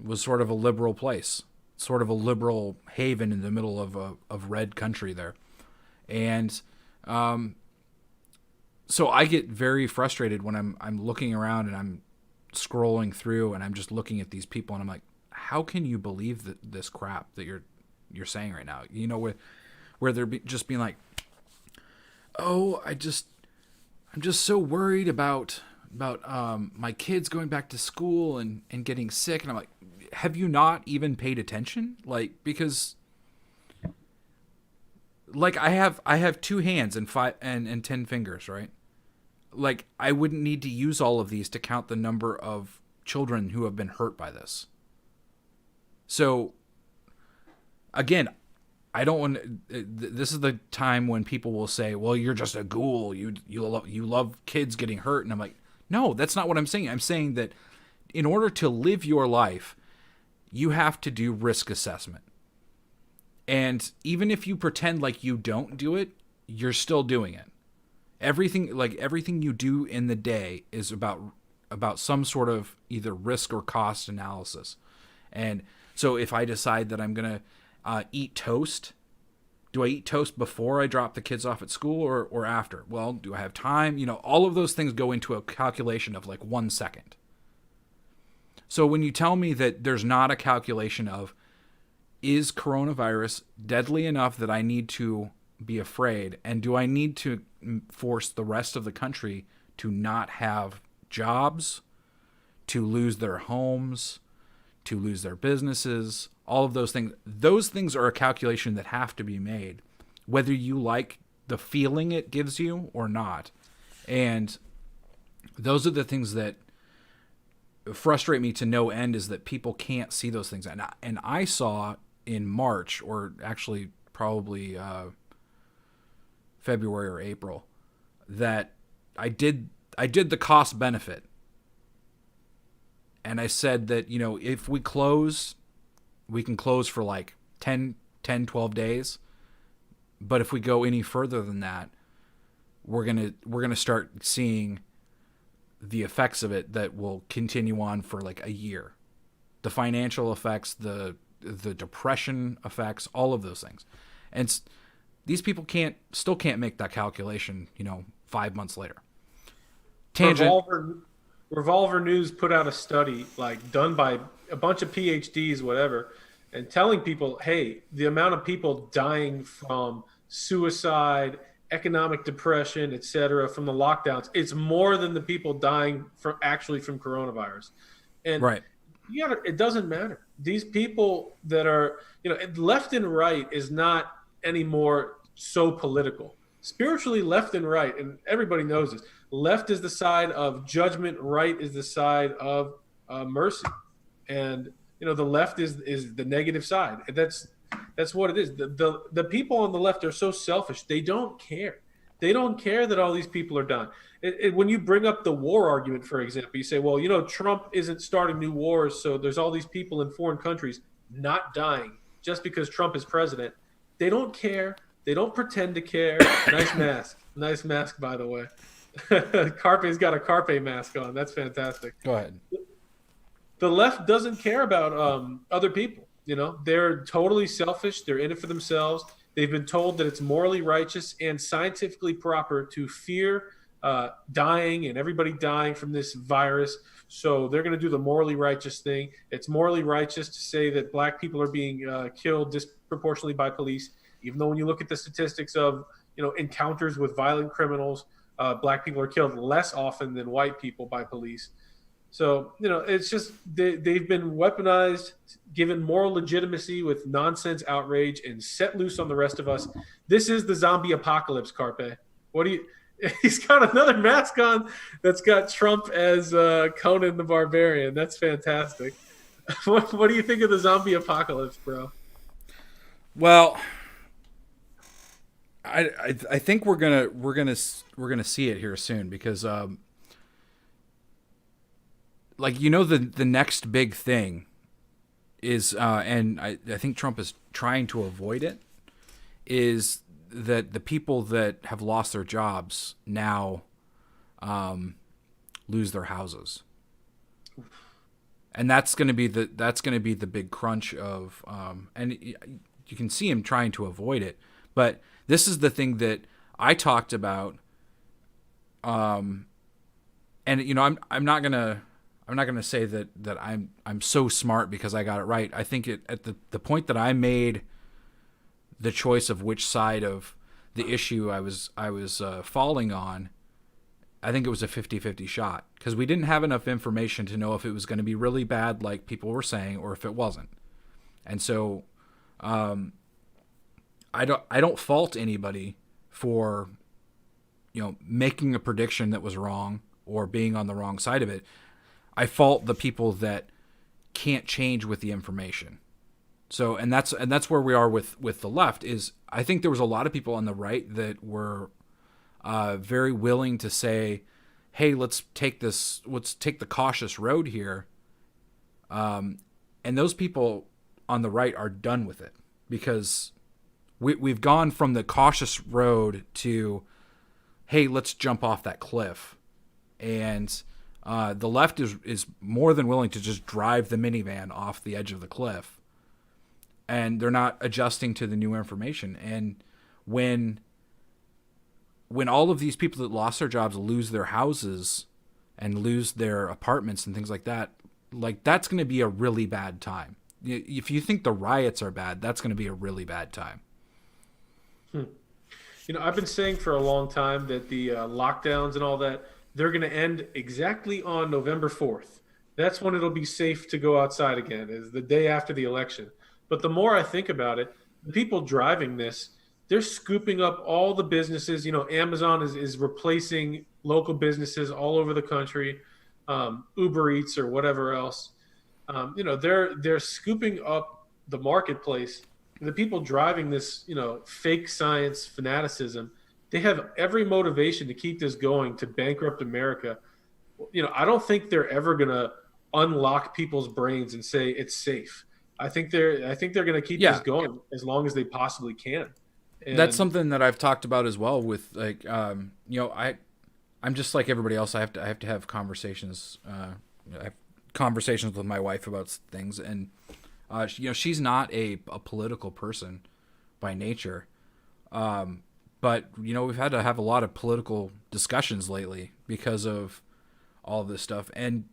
was sort of a liberal place, sort of a liberal haven in the middle of red country there. And so I get very frustrated when I'm looking around and I'm scrolling through and I'm just looking at these people and I'm like, how can you believe this crap that you're saying right now? Where they're just being like, oh, I'm just so worried about my kids going back to school and getting sick. And I'm like, have you not even paid attention? Like, because like I have 2 hands and 5 and 10 fingers, right? Like, I wouldn't need to use all of these to count the number of children who have been hurt by this. So again, I don't want. This is the time when people will say, "Well, you're just a ghoul. You love kids getting hurt," and I'm like, no, that's not what I'm saying. I'm saying that in order to live your life, you have to do risk assessment, and even if you pretend like you don't do it, you're still doing it. Everything you do in the day is about some sort of either risk or cost analysis, and so if I decide that I'm gonna eat toast, do I eat toast before I drop the kids off at school or after? Well, do I have time? All of those things go into a calculation of like 1 second. So when you tell me that there's not a calculation of, is coronavirus deadly enough that I need to be afraid, and do I need to force the rest of the country to not have jobs, to lose their homes, to lose their businesses, all of those things are a calculation that have to be made, whether you like the feeling it gives you or not. And those are the things that frustrate me to no end, is that people can't see those things. And I saw in March, or actually probably February or April, that I did the cost benefit. And I said that, if we close, we can close for like 10, 12 days. But if we go any further than that, we're going to start seeing the effects of it that will continue on for like a year. The financial effects, the depression effects, all of those things. And these people still can't make that calculation, 5 months later. Tangent. Revolver News put out a study like done by a bunch of PhDs, whatever, and telling people, hey, the amount of people dying from suicide, economic depression, etc., from the lockdowns, it's more than the people dying from coronavirus. And Right. it doesn't matter. These people that are, left and right is not anymore so political. Spiritually, left and right, and everybody knows this. Left is the side of judgment, right is the side of mercy, and the left is the negative side. And that's what it is. The people on the left are so selfish. They don't care. They don't care that all these people are dying. When you bring up the war argument, for example, you say, well, Trump isn't starting new wars, so there's all these people in foreign countries not dying just because Trump is president. They don't care. They don't pretend to care. Nice mask. Nice mask, by the way. Carpe's got a Carpe mask on. That's fantastic. Go ahead. The left doesn't care about other people. They're totally selfish. They're in it for themselves. They've been told that it's morally righteous and scientifically proper to fear dying and everybody dying from this virus. So they're going to do the morally righteous thing. It's morally righteous to say that black people are being killed disproportionately by police, even though when you look at the statistics of encounters with violent criminals, black people are killed less often than white people by police. So, it's just they've been weaponized, given moral legitimacy with nonsense outrage, and set loose on the rest of us. This is the zombie apocalypse, Carpe. He's got another mask on that's got Trump as Conan the Barbarian. That's fantastic. What do you think of the zombie apocalypse, bro? Well, I think we're gonna see it here soon because the next big thing is and I think Trump is trying to avoid it, is that the people that have lost their jobs now lose their houses. And that's going to be the big crunch of and you can see him trying to avoid it, but this is the thing that I talked about and I'm not going to say that I'm so smart because I got it right. I think at the point that I made the choice of which side of the issue I was falling on, I think it was a 50-50 shot because we didn't have enough information to know if it was going to be really bad like people were saying or if it wasn't. And so I don't fault anybody for making a prediction that was wrong or being on the wrong side of it. I fault the people that can't change with the information. So, and that's where we are with the left. Is I think there was a lot of people on the right that were very willing to say, "Hey, let's take the cautious road here," and those people on the right are done with it because we've gone from the cautious road to, "Hey, let's jump off that cliff," and the left is more than willing to just drive the minivan off the edge of the cliff. And they're not adjusting to the new information. And when all of these people that lost their jobs lose their houses and lose their apartments and things like that, that's going to be a really bad time. If you think the riots are bad, that's going to be a really bad time. I've been saying for a long time that the lockdowns and all that, they're going to end exactly on November 4th. That's when it'll be safe to go outside again, is the day after the election. But the more I think about it, the people driving this, they're scooping up all the businesses. Amazon is replacing local businesses all over the country, Uber Eats or whatever else. They're scooping up the marketplace. The people driving this, fake science fanaticism, they have every motivation to keep this going, to bankrupt America. I don't think they're ever going to unlock people's brains and say it's safe. I think they're going to keep this going as long as they possibly can. And that's something that I've talked about as well with I'm just like everybody else. I have to have conversations. I have conversations with my wife about things, and she's not a political person by nature. But we've had to have a lot of political discussions lately because of all of this stuff, and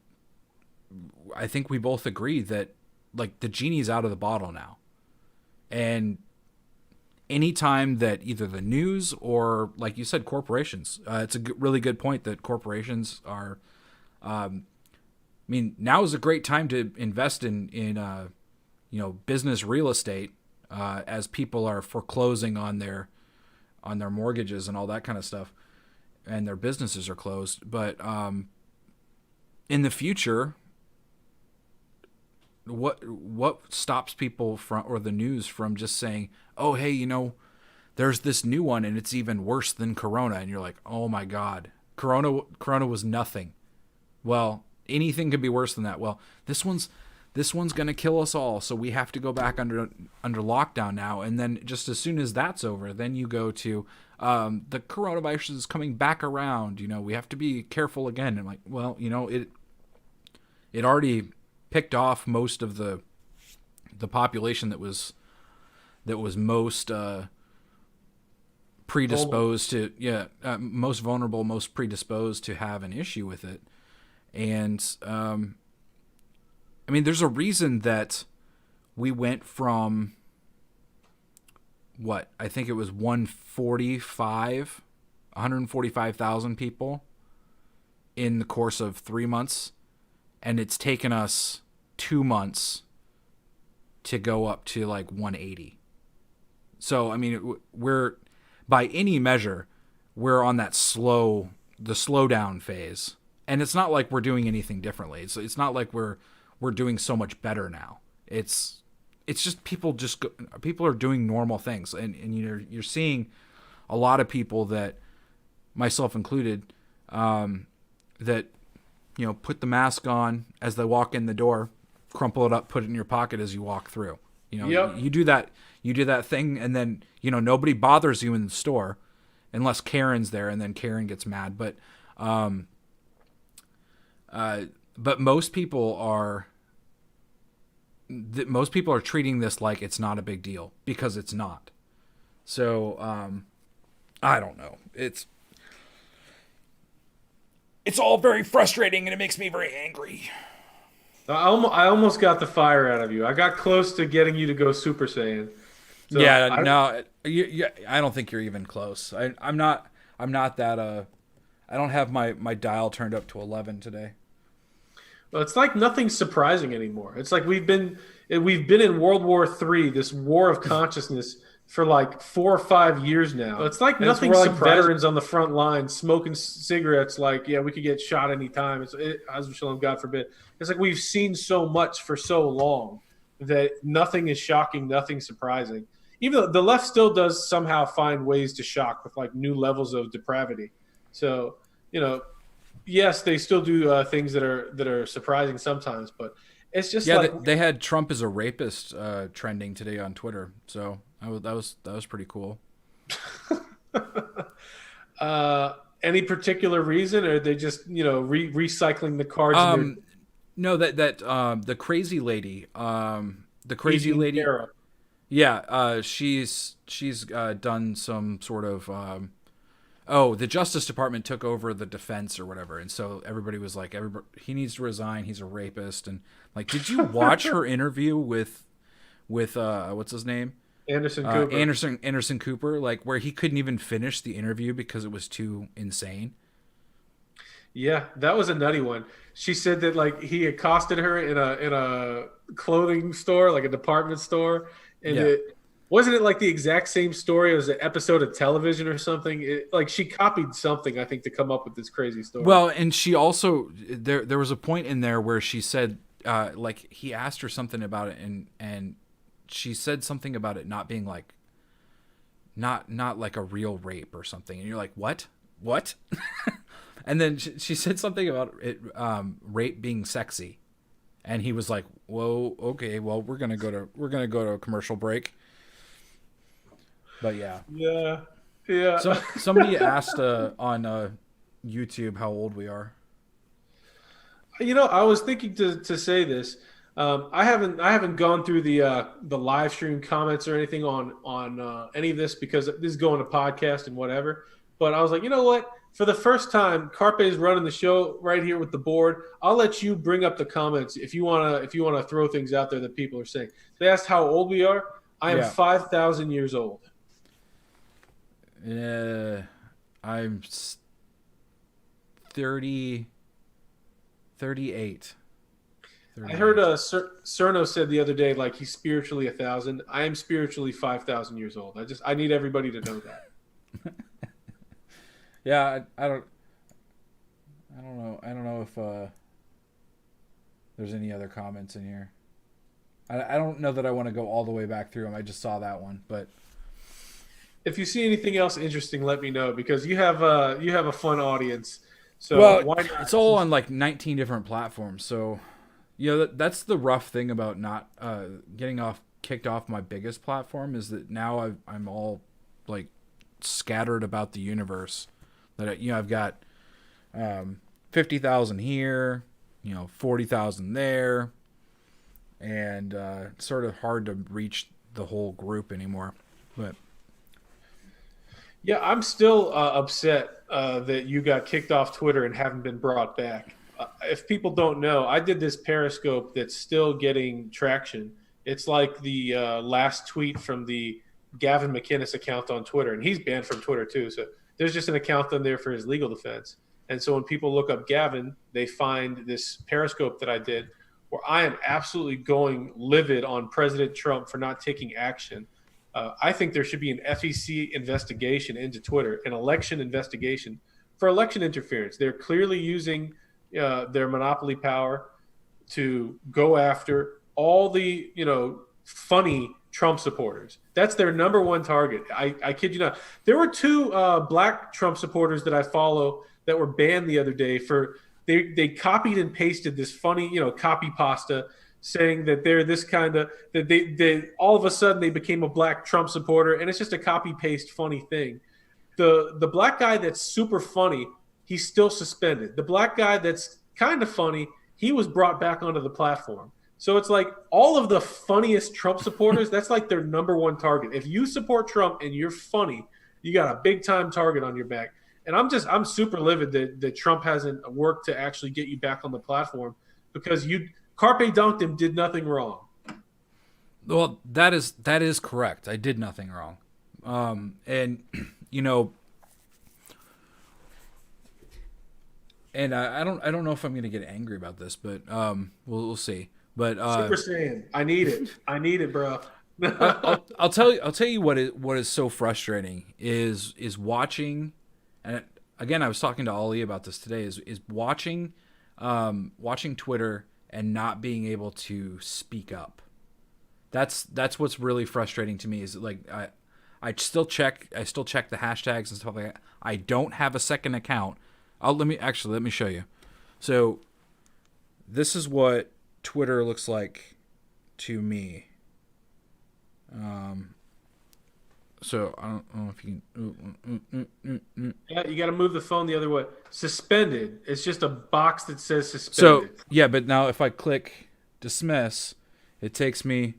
I think we both agree that like the genie's out of the bottle now, and anytime that either the news or, like you said, corporations, it's a really good point that corporations are. I mean, now is a great time to invest in business real estate, as people are foreclosing on their mortgages and all that kind of stuff, and their businesses are closed. But in the future, what stops people from, or the news from, just saying, "Oh, hey, there's this new one and it's even worse than Corona," and you're like, "Oh my God, Corona was nothing." Well, anything could be worse than that. Well, this one's gonna kill us all, so we have to go back under lockdown now. And then just as soon as that's over, then you go to the coronavirus is coming back around. We have to be careful again. And like, well, it already picked off most of the population that was most predisposed to most vulnerable, most predisposed to have an issue with it. And I mean, there's a reason that we went from what I think it was 145,000 people in the course of 3 months, and it's taken us 2 months to go up to like 180. So I mean, we're, by any measure, we're on that the slowdown phase, and it's not like we're doing anything differently. It's not like we're doing so much better now. It's just people are doing normal things, and you're seeing a lot of people, that myself included, that put the mask on as they walk in the door, crumple it up, put it in your pocket as you walk through. Yep. You do that thing, and then nobody bothers you in the store unless Karen's there, and then Karen gets mad. But most people are treating this like it's not a big deal, because it's not. So I don't know. It's all very frustrating, and it makes me very angry. I almost got the fire out of you. I got close to getting you to go Super Saiyan. So Yeah, no, I don't think you're even close. I'm not that. I don't have my dial turned up to 11 today. Well, it's like nothing's surprising anymore. It's like we've been in World War III, this war of consciousness, for like 4 or 5 years now. It's like nothing's surprising. Veterans on the front line smoking cigarettes, like, yeah, we could get shot anytime. God forbid. It's like we've seen so much for so long that nothing is shocking, nothing surprising. Even though the left still does somehow find ways to shock with like new levels of depravity. So, yes, they still do things that are surprising sometimes, but it's just like they had Trump as a rapist trending today on Twitter, so that was pretty cool. Any particular reason, or are they just recycling the cards? No, that the crazy lady, Sarah. Yeah, she's done some sort of. The Justice Department took over the defense or whatever, and so everybody was like, he needs to resign. He's a rapist, and like, did you watch her interview with what's his name? Anderson Cooper. Anderson Cooper, like, where he couldn't even finish the interview because it was too insane. Yeah, that was a nutty one. She said that like he accosted her in a clothing store, like a department store, and wasn't it like the exact same story as an episode of television or something? Like she copied something, I think, to come up with this crazy story. Well, and she also there was a point in there where she said like he asked her something about it, and she said something about it not being like not like a real rape or something, and you're like, what? And then she said something about it, rape being sexy, and he was like, whoa, okay, well, we're gonna go to a commercial break. But yeah. So somebody asked on YouTube how old we are. I was thinking to say this. I haven't gone through the live stream comments or anything on any of this because this is going to podcast and whatever. But I was like, you know what? For the first time, Carpe is running the show right here with the board. I'll let you bring up the comments if you wanna throw things out there that people are saying. They asked how old we are. I am Yeah. 5,000 years old. I'm 30, 38. I heard Cerno said the other day like he's spiritually 1,000. I am spiritually 5,000 years old. I need everybody to know that. Yeah, I don't know. I don't know if there's any other comments in here. I don't know that I want to go all the way back through them. I just saw that one, but If you see anything else interesting, let me know because you have a fun audience. So well, why not? it's all on like 19 different platforms. So, that's the rough thing about not getting kicked off my biggest platform is that now I'm all like scattered about the universe. That I've got 50,000 here, 40,000 there, and it's sort of hard to reach the whole group anymore. But Yeah, I'm still upset that you got kicked off Twitter and haven't been brought back. If people don't know, I did this Periscope that's still getting traction. It's like the last tweet from the Gavin McInnes account on Twitter, and he's banned from Twitter too. So there's just an account on there for his legal defense. And so when people look up Gavin, they find this Periscope that I did where I am absolutely going livid on President Trump for not taking action. I think there should be an FEC investigation into Twitter, an election investigation for election interference. They're clearly using their monopoly power to go after all the funny Trump supporters. That's their number one target. I kid you not. There were two black Trump supporters that I follow that were banned the other day for they copied and pasted this funny copy pasta saying that they're this kind of that they all of a sudden they became a black Trump supporter, and it's just a copy paste funny thing. The black guy that's super funny, he's still suspended. The black guy that's kind of funny, he was brought back onto the platform. So it's like all of the funniest Trump supporters, that's like their number one target. If you support Trump and you're funny, you got a big time target on your back. And I'm super livid that Trump hasn't worked to actually get you back on the platform because CarpeDonktum did nothing wrong. well, that is correct. I did nothing wrong, and you know, and I don't know if I'm gonna get angry about this, but we'll see. But Super Saiyan, I need it, bro. I'll tell you what is so frustrating is watching, and again I was talking to Ali about this today is watching Twitter and not being able to speak up. That's what's really frustrating to me is like I still check the hashtags and stuff like that. I don't have a second account. Let me show you. So this is what Twitter looks like to me. So I don't know if you can. Yeah, you got to move the phone the other way. Suspended. It's just a box that says So suspended. yeah, but now if I click dismiss, it takes me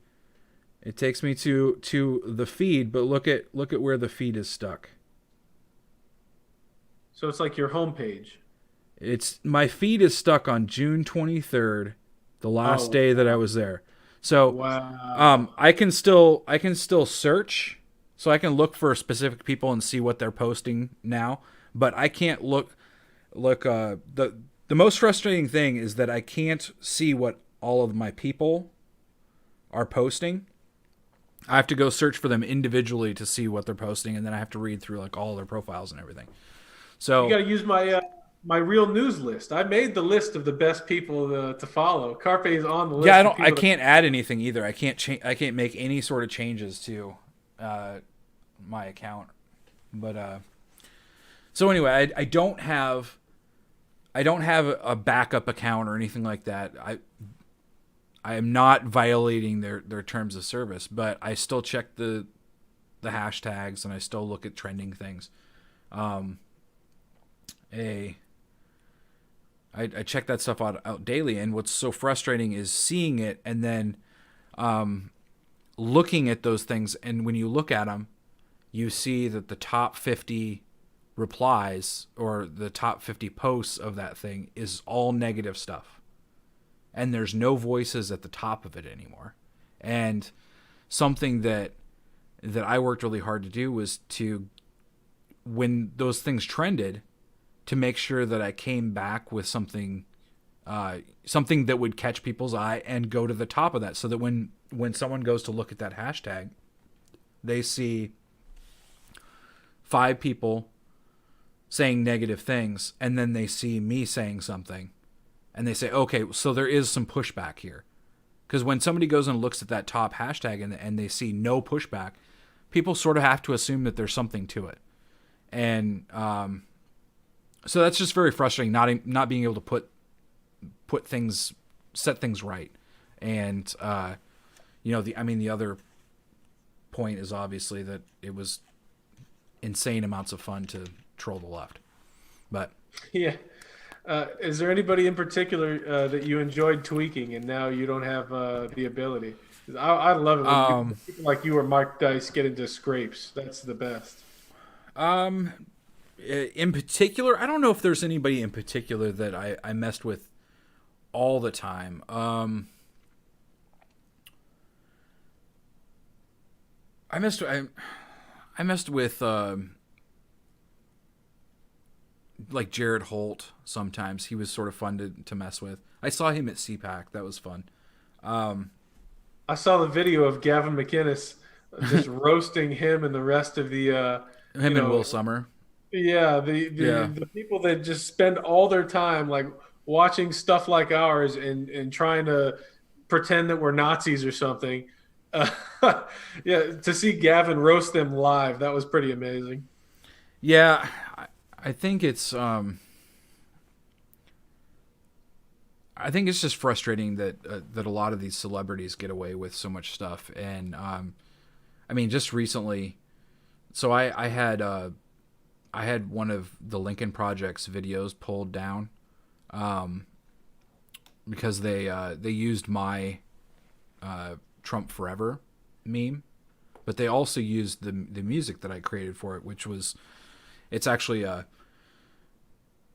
to the feed. But look at where the feed is stuck. So it's like your homepage. My feed is stuck on June 23rd, the last day that I was there. So Wow. I can still search. So I can look for specific people and see what they're posting now, but I can't look. The most frustrating thing is that I can't see what all of my people are posting. I have to go search for them individually to see what they're posting, and then I have to read through like all their profiles and everything. So You got to use my real news list. I made the list of the best people to follow. Carpe is on the list. yeah, of I people can't add anything either. I can't make any sort of changes to my account. But so anyway, I don't have a backup account or anything like that. I am not violating their terms of service, but I still check the hashtags and I still look at trending things. a I check that stuff out daily, and what's so frustrating is seeing it and then looking at those things. And when you look at them, you see that the top 50 replies or the top 50 posts of that thing is all negative stuff, and there's no voices at the top of it anymore. And something that I worked really hard to do was to, when those things trended, to make sure that I came back with something something that would catch people's eye and go to the top of that, so that when someone goes to look at that hashtag, they see 5 people saying negative things, and then they see me saying something, and they say, okay, so there is some pushback here. Because when somebody goes and looks at that top hashtag and they see no pushback, people sort of have to assume that there's something to it. And so that's just very frustrating, not being able to set things right. And the other point is obviously that it was insane amounts of fun to troll the left. But Yeah. Is there anybody in particular that you enjoyed tweaking and now you don't have the ability? 'Cause I love it when people like you or Mike Dice get into scrapes. That's the best. in particular, I don't know if there's anybody in particular that I messed with all the time. I messed with like Jared Holt sometimes. He was sort of fun to mess with. I saw him at CPAC. That was fun. I saw the video of Gavin McInnes just roasting him and the rest of the Him and Will Summer. yeah, Yeah. the people that just spend all their time like watching stuff like ours and trying to pretend that we're Nazis or something. Uh, yeah, to see Gavin roast them live, that was pretty amazing. Yeah, I think it's I think it's just frustrating that a lot of these celebrities get away with so much stuff. And I mean, just recently, so I had one of the Lincoln Project's videos pulled down because they used my Trump Forever meme, but they also used the music that I created for it, which was, it's actually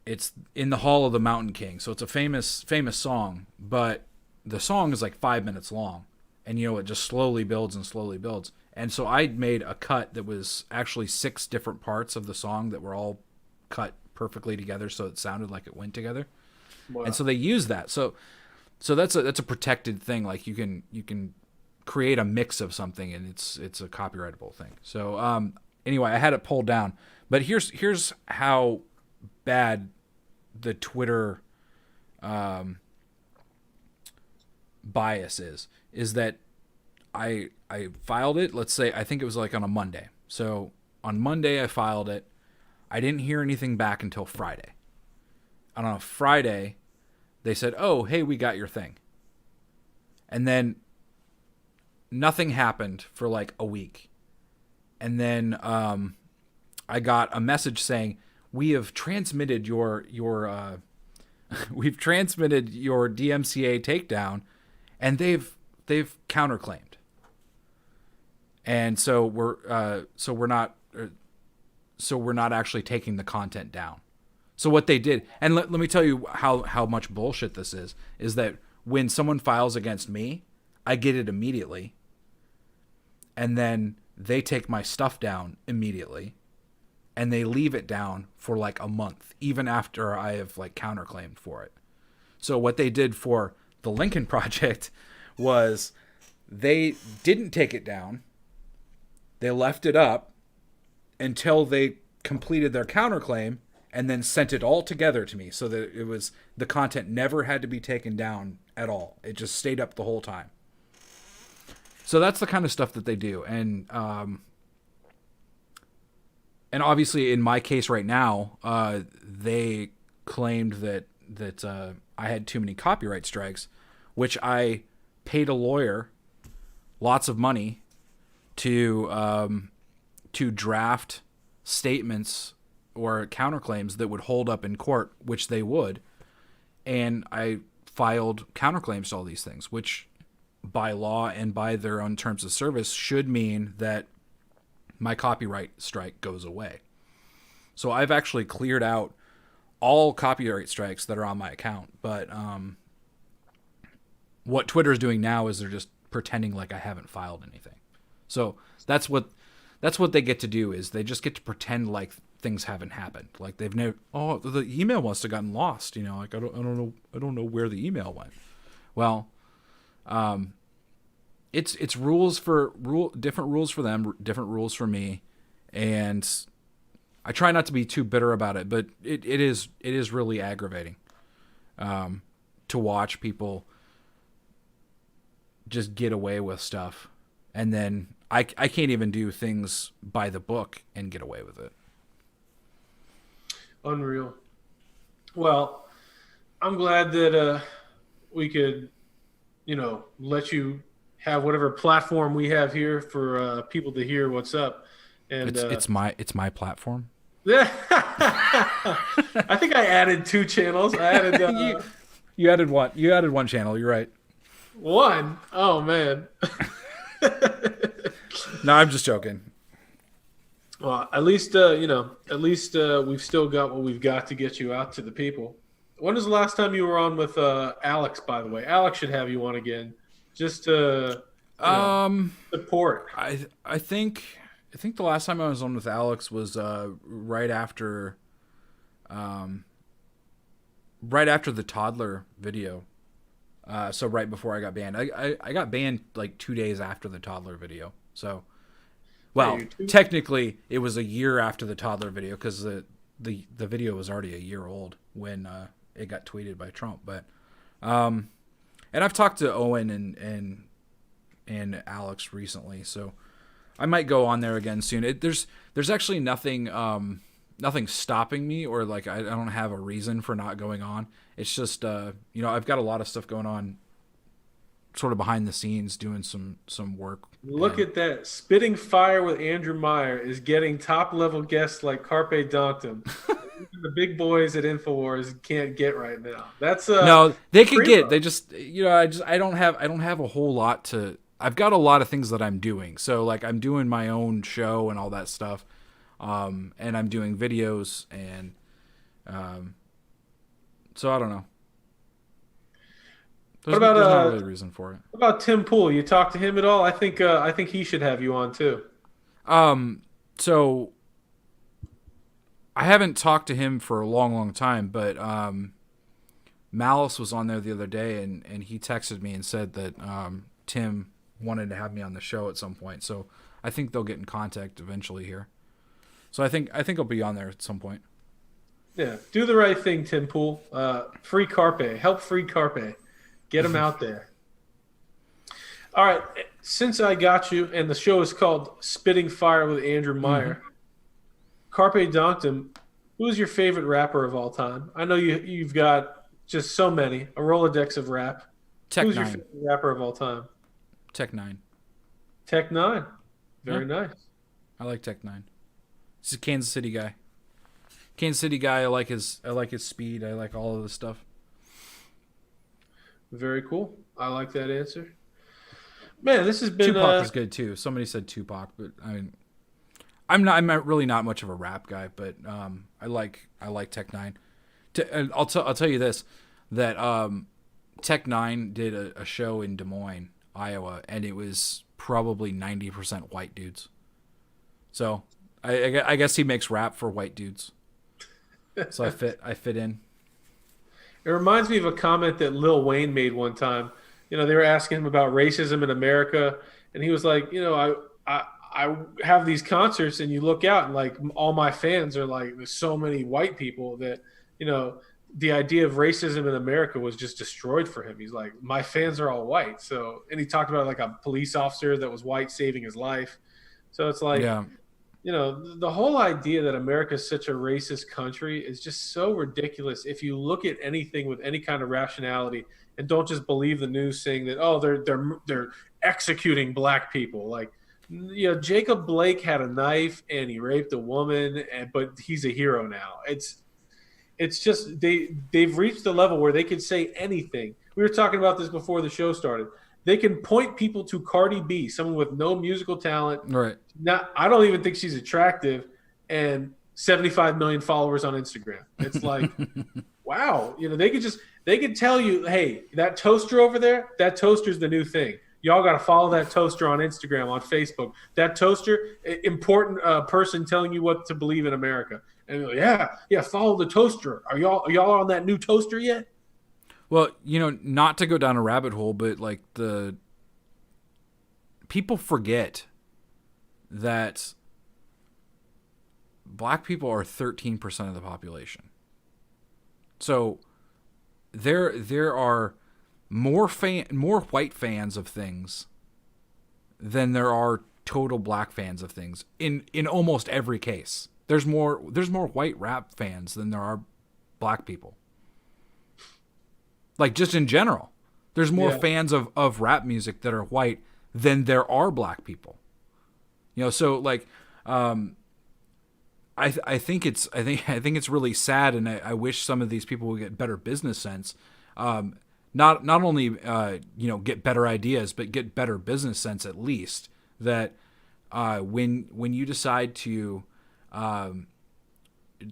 it's In the Hall of the Mountain King. So it's a famous song, but the song is like 5 minutes long, and it just slowly builds and slowly builds. And so I made a cut that was actually 6 different parts of the song that were all cut perfectly together, so it sounded like it went together. Wow. And so they use that. So that's a protected thing. Like you can create a mix of something, and it's a copyrightable thing. So anyway, I had it pulled down. But here's how bad the Twitter bias is that I filed it. Let's say, I think it was like on a Monday. So on Monday I filed it. I didn't hear anything back until Friday. And on a Friday, they said, "Oh, hey, we got your thing." And then nothing happened for like a week. And then I got a message saying, "We have transmitted your we've transmitted your DMCA takedown, and they've counterclaimed." And so we're not actually taking the content down. So what they did, and let me tell you how much bullshit this is that when someone files against me, I get it immediately, and then they take my stuff down immediately, and they leave it down for like a month, even after I have like counterclaimed for it. So what they did for the Lincoln Project was they didn't take it down. They left it up until they completed their counterclaim, and then sent it all together to me, so that it was, the content never had to be taken down at all. It just stayed up the whole time. So that's the kind of stuff that they do. And obviously in my case right now, they claimed that I had too many copyright strikes, which I paid a lawyer lots of money to draft statements or counterclaims that would hold up in court, which they would. And I filed counterclaims to all these things, which by law and by their own terms of service should mean that my copyright strike goes away. So I've actually cleared out all copyright strikes that are on my account. But what Twitter's doing now is they're just pretending like I haven't filed anything. So that's what they get to do, is they just get to pretend like things haven't happened. Like they've never, oh, the email must have gotten lost, like I don't know where the email went. Well, it's different rules for them, different rules for me, and I try not to be too bitter about it, but it is really aggravating to watch people just get away with stuff, and then I can't even do things by the book and get away with it. Unreal. Well, I'm glad that we could, let you have whatever platform we have here for people to hear what's up. And it's my platform. Yeah, I think I added 2 channels. I added you added one. You added one channel. You're right. One. Oh man. No, I'm just joking. Well, at least we've still got what we've got to get you out to the people. When was the last time you were on with Alex? By the way, Alex should have you on again, just to support. I think the last time I was on with Alex was right after the toddler video. So right before I got banned. I got banned like 2 days after the toddler video. So, well, technically it was a year after the toddler video, because the video was already a year old when it got tweeted by Trump. But and I've talked to Owen and Alex recently, so I might go on there again soon. There's actually nothing stopping me, or like I don't have a reason for not going on. It's just I've got a lot of stuff going on, sort of behind the scenes, doing some work. Look at that! Spitting Fire with Andrew Meyer is getting top level guests like CarpeDonktum. The big boys at InfoWars can't get right now. That's no, they can get. They just I don't have a whole lot to. I've got a lot of things that I'm doing. So like I'm doing my own show and all that stuff, and I'm doing videos, and so I don't know. There's not really a reason for it. What about Tim Pool? You talked to him at all? I think he should have you on too. So I haven't talked to him for a long time, but Malice was on there the other day, and he texted me and said that Tim wanted to have me on the show at some point. So I think they'll get in contact eventually here. So I think I'll be on there at some point. Yeah, do the right thing, Tim Pool. Free Carpe. Help free Carpe. Get him out there. All right. Since I got you, and the show is called Spitting Fire with Andrew Meyer, CarpeDonktum, who is your favorite rapper of all time? I know you've got just so many, a Rolodex of rap. Who's your favorite rapper of all time? Tech Nine. Tech Nine. Very nice. I like Tech Nine. He's a Kansas City guy. I like his speed. I like all of this stuff. Very cool. I like that answer. Man, this has been Tupac is good too. Somebody said Tupac, but I mean, I'm really not much of a rap guy, but I like Tech Nine. I'll tell you this, that Tech Nine did a show in Des Moines, Iowa, and it was probably 90% white dudes. So I guess he makes rap for white dudes. So I fit in. It reminds me of a comment that Lil Wayne made one time. They were asking him about racism in America, and he was like, I have these concerts, and you look out, and like all my fans are like, there's so many white people that, the idea of racism in America was just destroyed for him. He's like, my fans are all white. So, and he talked about like a police officer that was white saving his life. So it's like, yeah. The whole idea that America is such a racist country is just so ridiculous. If you look at anything with any kind of rationality and don't just believe the news saying that, oh, they're executing black people. Like, Jacob Blake had a knife and he raped a woman, but he's a hero now. It's just they've reached the level where they can say anything. We were talking about this before the show started. They can point people to Cardi B, someone with no musical talent. Right. Not, I don't even think she's attractive, and 75 million followers on Instagram. It's like, wow, they could tell you, hey, that toaster over there, that toaster's the new thing. Y'all got to follow that toaster on Instagram, on Facebook. That toaster, important person telling you what to believe in America. And you're like, yeah, follow the toaster. Are y'all on that new toaster yet? Well, not to go down a rabbit hole, but like the people forget that black people are 13% of the population. So there are more white fans of things than there are total black fans of things in almost every case. There's more white rap fans than there are black people. Like, just in general, there's more fans of rap music that are white than there are black people. So like, I think it's really sad, and I wish some of these people would get better business sense. Not only get better ideas, but get better business sense at least. That when you decide to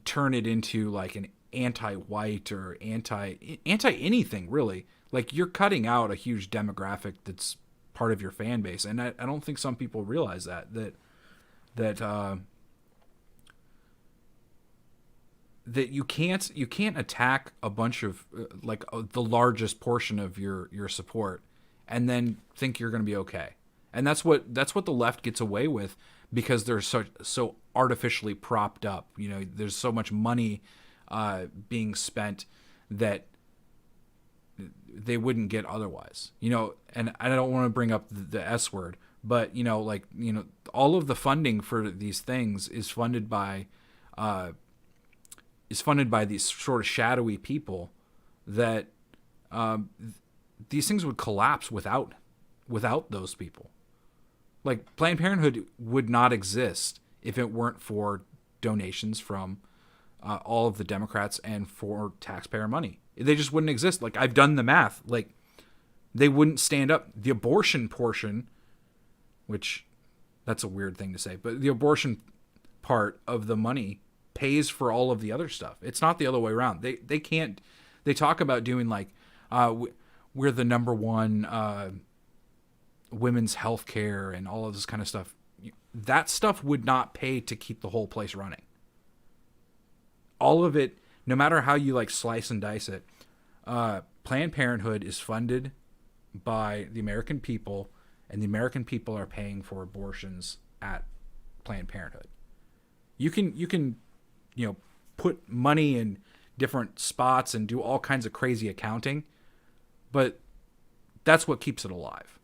turn it into like an anti-white or anti anything really, like, you're cutting out a huge demographic that's part of your fan base, and I don't think some people realize that you can't attack a bunch of the largest portion of your support and then think you're going to be okay. And that's what the left gets away with, because they're so artificially propped up. There's so much money being spent that they wouldn't get otherwise. And I don't want to bring up the S word, but all of the funding for these things is funded by these sort of shadowy people that these things would collapse without those people. Like, Planned Parenthood would not exist if it weren't for donations from all of the Democrats and for taxpayer money. They just wouldn't exist. Like, I've done the math. Like, they wouldn't stand up. The abortion portion, which that's a weird thing to say, but the abortion part of the money pays for all of the other stuff. It's not the other way around. They can't. They talk about doing like we're the number one women's health care and all of this kind of stuff. That stuff would not pay to keep the whole place running. All of it, no matter how you like slice and dice it, Planned Parenthood is funded by the American people, and the American people are paying for abortions at Planned Parenthood. You can put money in different spots and do all kinds of crazy accounting, but that's what keeps it alive.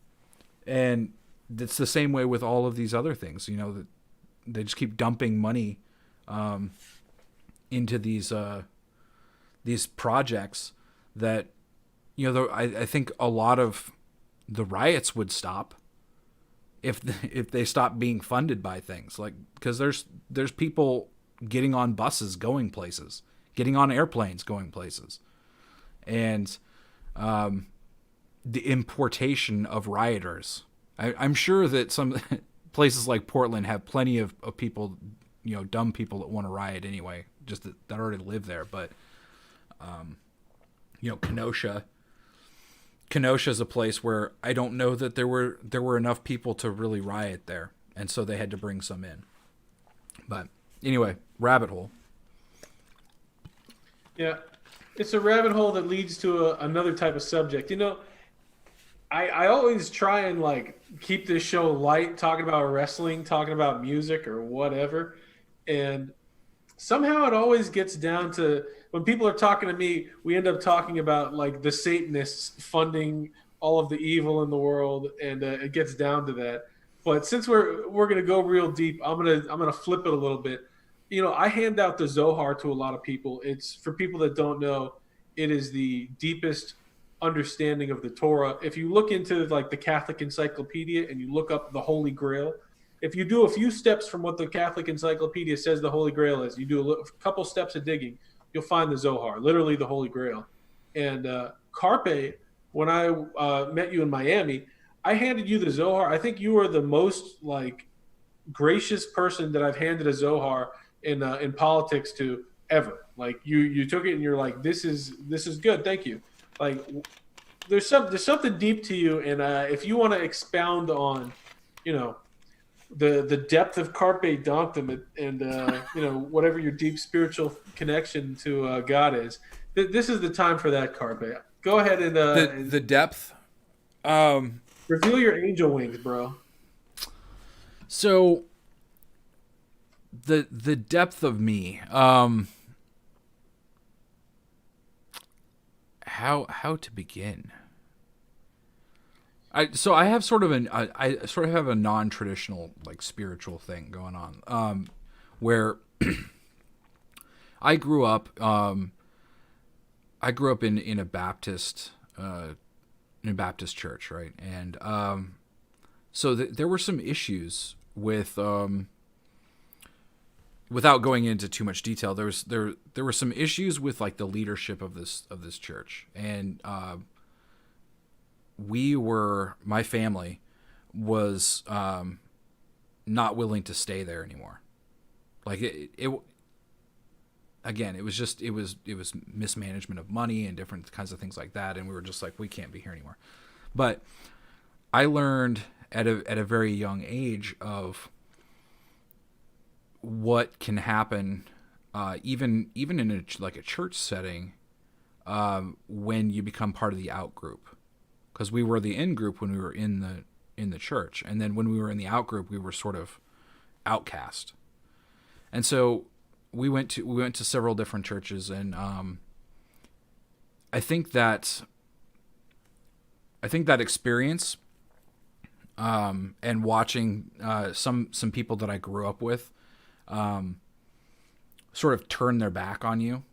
And it's the same way with all of these other things. That they just keep dumping money into these projects that I think a lot of the riots would stop if they stopped being funded by things, like, because there's people getting on buses going places, getting on airplanes going places, and the importation of rioters. I'm sure that some places like Portland have plenty of people, dumb people that want to riot anyway, just that already live there. But Kenosha is a place where I don't know that there were enough people to really riot there, and so they had to bring some in. But anyway, rabbit hole. Yeah, it's a rabbit hole that leads to another type of subject. I always try and like keep this show light, talking about wrestling, talking about music or whatever, and somehow it always gets down to, when people are talking to me, we end up talking about like the Satanists funding all of the evil in the world, and it gets down to that. But since we're gonna go real deep, I'm gonna flip it a little bit. I hand out the Zohar to a lot of people. It's, for people that don't know, it is the deepest understanding of the Torah. If you look into like the Catholic Encyclopedia and you look up the Holy Grail, if you do a few steps from what the Catholic Encyclopedia says the Holy Grail is, you do a couple steps of digging, you'll find the Zohar, literally the Holy Grail. And Carpe, when I met you in Miami, I handed you the Zohar. I think you were the most like gracious person that I've handed a Zohar in politics to ever. Like you took it and you're like, this is good, thank you. Like there's something deep to you, and if you want to expound on, you know, the depth of Carpe Donktum and whatever your deep spiritual connection to God is, this is the time for that, Carpe. Go ahead and The depth. Um, reveal your angel wings, bro. so the depth of me. How to begin? I have sort of I sort of have a non-traditional like spiritual thing going on, where I grew up in a Baptist church, right? And so there were some issues with, without going into too much detail, there were some issues with like the leadership of this church, and my family was not willing to stay there anymore. Like it again, it was mismanagement of money and different kinds of things like that, and we were just like, we can't be here anymore. But I learned at a very young age of what can happen, even in a church setting, when you become part of the out group. Because we were the in group when we were in the church, and then when we were in the out group, we were sort of outcast. And so we went to several different churches, and I think that experience, and watching some people that I grew up with sort of turn their back on you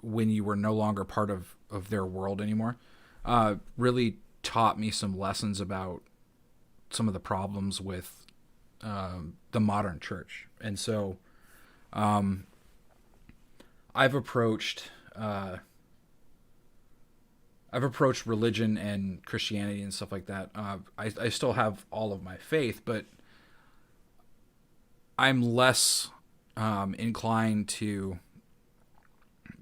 when you were no longer part of their world anymore, really taught me some lessons about some of the problems with the modern church. And so I've approached religion and Christianity and stuff like that. I still have all of my faith, but I'm less inclined to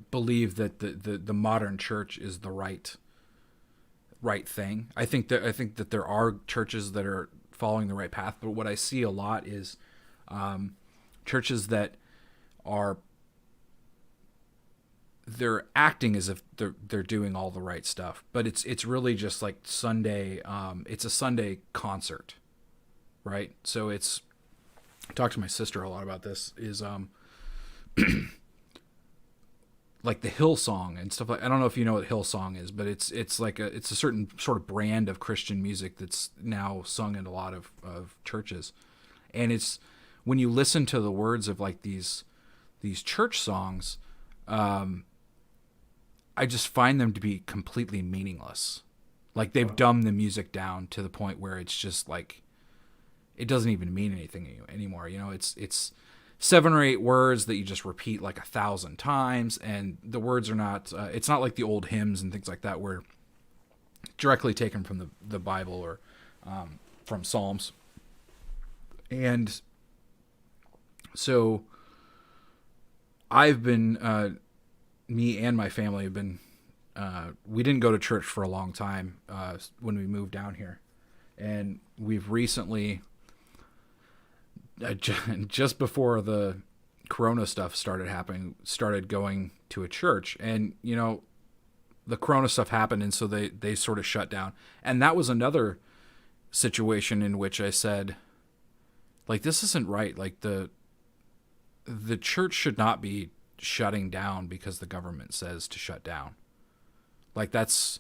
believe that the modern church is the right thing. I think that there are churches that are following the right path, but what I see a lot is churches that they're acting as if they're doing all the right stuff, but it's really just like Sunday. It's a Sunday concert, right? So it's, I talk to my sister a lot about this, is like the Hillsong and stuff like. I don't know if you know what Hillsong is, but it's a certain sort of brand of Christian music that's now sung in a lot of churches, and it's, when you listen to the words of like these church songs, I just find them to be completely meaningless. Like they've dumbed the music down to the point where it's just like, it doesn't even mean anything anymore. You know, it's 7 or 8 words that you just repeat like 1,000 times, and the words are not. It's not like the old hymns and things like that, where directly taken from the Bible or from Psalms. And so I've been, me and my family have been. We didn't go to church for a long time when we moved down here, and we've recently. Just before the Corona stuff started happening, started going to a church, and you know, the Corona stuff happened, and so they sort of shut down. And that was another situation in which I said, like, this isn't right. Like the church should not be shutting down because the government says to shut down. Like that's,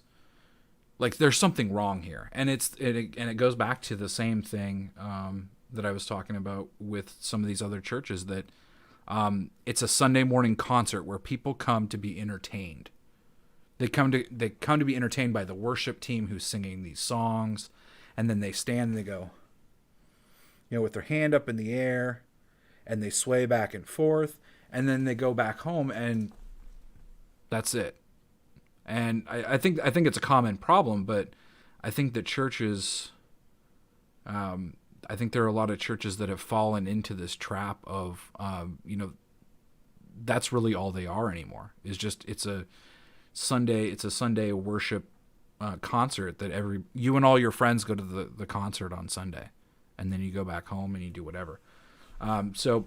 like, there's something wrong here, and it goes back to the same thing that I was talking about with some of these other churches, that it's a Sunday morning concert where people come to be entertained. They come to be entertained by the worship team who's singing these songs, and then they stand and they go, with their hand up in the air, and they sway back and forth, and then they go back home, and that's it. And I think it's a common problem, but I think that churches, I think there are a lot of churches that have fallen into this trap of, that's really all they are anymore. It's a Sunday worship concert that you and all your friends go to the concert on Sunday, and then you go back home and you do whatever. So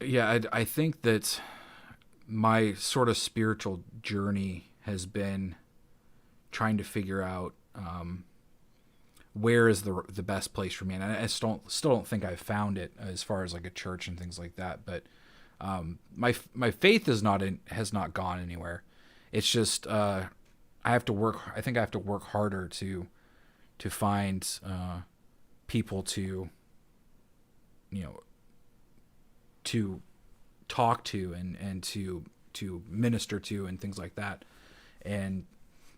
yeah, I think that my sort of spiritual journey has been trying to figure out where is the best place for me, and I still don't think I've found it as far as like a church and things like that. But my faith has not gone anywhere. It's just I have to work. I think I have to work harder to find people to to talk to and to minister to and things like that, and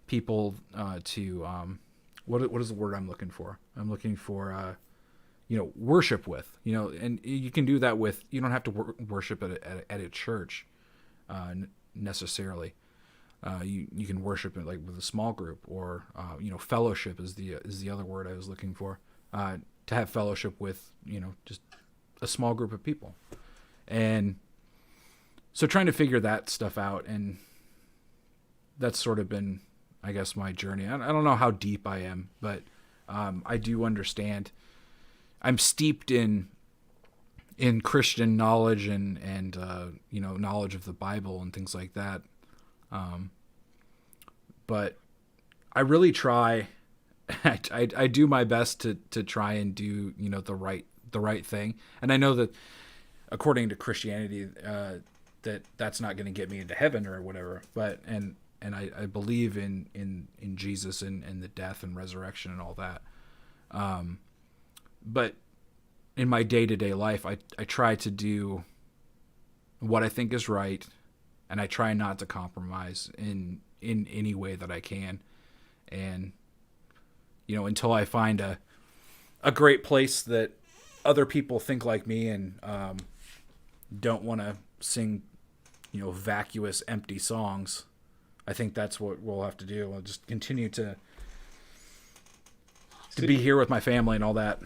people to what is the word I'm looking for? I'm looking for worship with, and you can do that with, you don't have to worship at a church necessarily. You can worship it like with a small group, or fellowship is the other word I was looking for. To have fellowship with just a small group of people, and so trying to figure that stuff out, and that's sort of been, I guess, my journey. I don't know how deep I am, but I do understand. I'm steeped in Christian knowledge and knowledge of the Bible and things like that. But I really try. I do my best to try and do the right thing, and I know that according to Christianity, that's not going to get me into heaven or whatever. But and I believe in Jesus and the death and resurrection and all that. But in my day-to-day life, I try to do what I think is right, and I try not to compromise in any way that I can. And until I find a great place that other people think like me and don't want to sing vacuous, empty songs, I think that's what we'll have to do. I'll just continue to be here with my family and all that.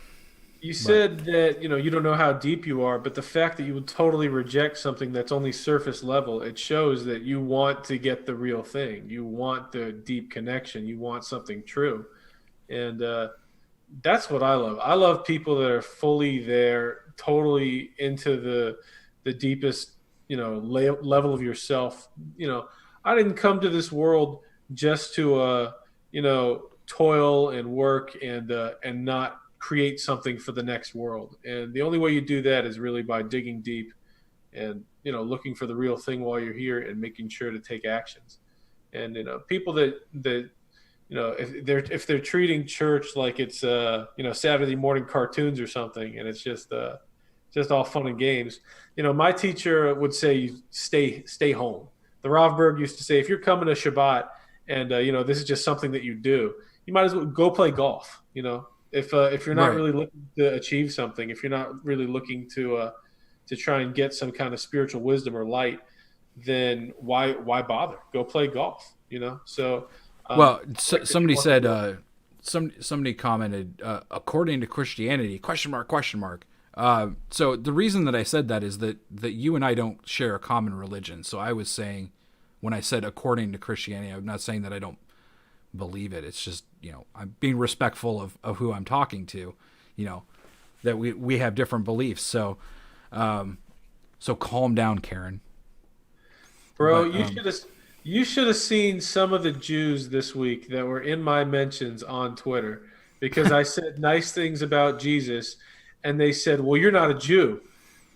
You said that you don't know how deep you are, but the fact that you would totally reject something that's only surface level, it shows that you want to get the real thing. You want the deep connection. You want something true, and that's what I love. I love people that are fully there, totally into the deepest level of yourself. I didn't come to this world just to toil and work and not create something for the next world. And the only way you do that is really by digging deep and looking for the real thing while you're here and making sure to take actions. And people that if they're treating church like it's Saturday morning cartoons or something, and it's just all fun and games. My teacher would say stay home. The Ravberg used to say, if you're coming to Shabbat and this is just something that you do, you might as well go play golf. If you're not Right. really looking to achieve something, if you're not really looking to try and get some kind of spiritual wisdom or light, then why bother? Go play golf. So Well, somebody said, somebody commented, according to Christianity, question mark, question mark. So the reason that I said that is that you and I don't share a common religion. So I was saying, when I said according to Christianity, I'm not saying that I don't believe it. It's just, I'm being respectful of who I'm talking to, that we have different beliefs. So, so calm down, Karen. Bro, But, you should have seen some of the Jews this week that were in my mentions on Twitter because I said nice things about Jesus, and they said, "Well, you're not a Jew."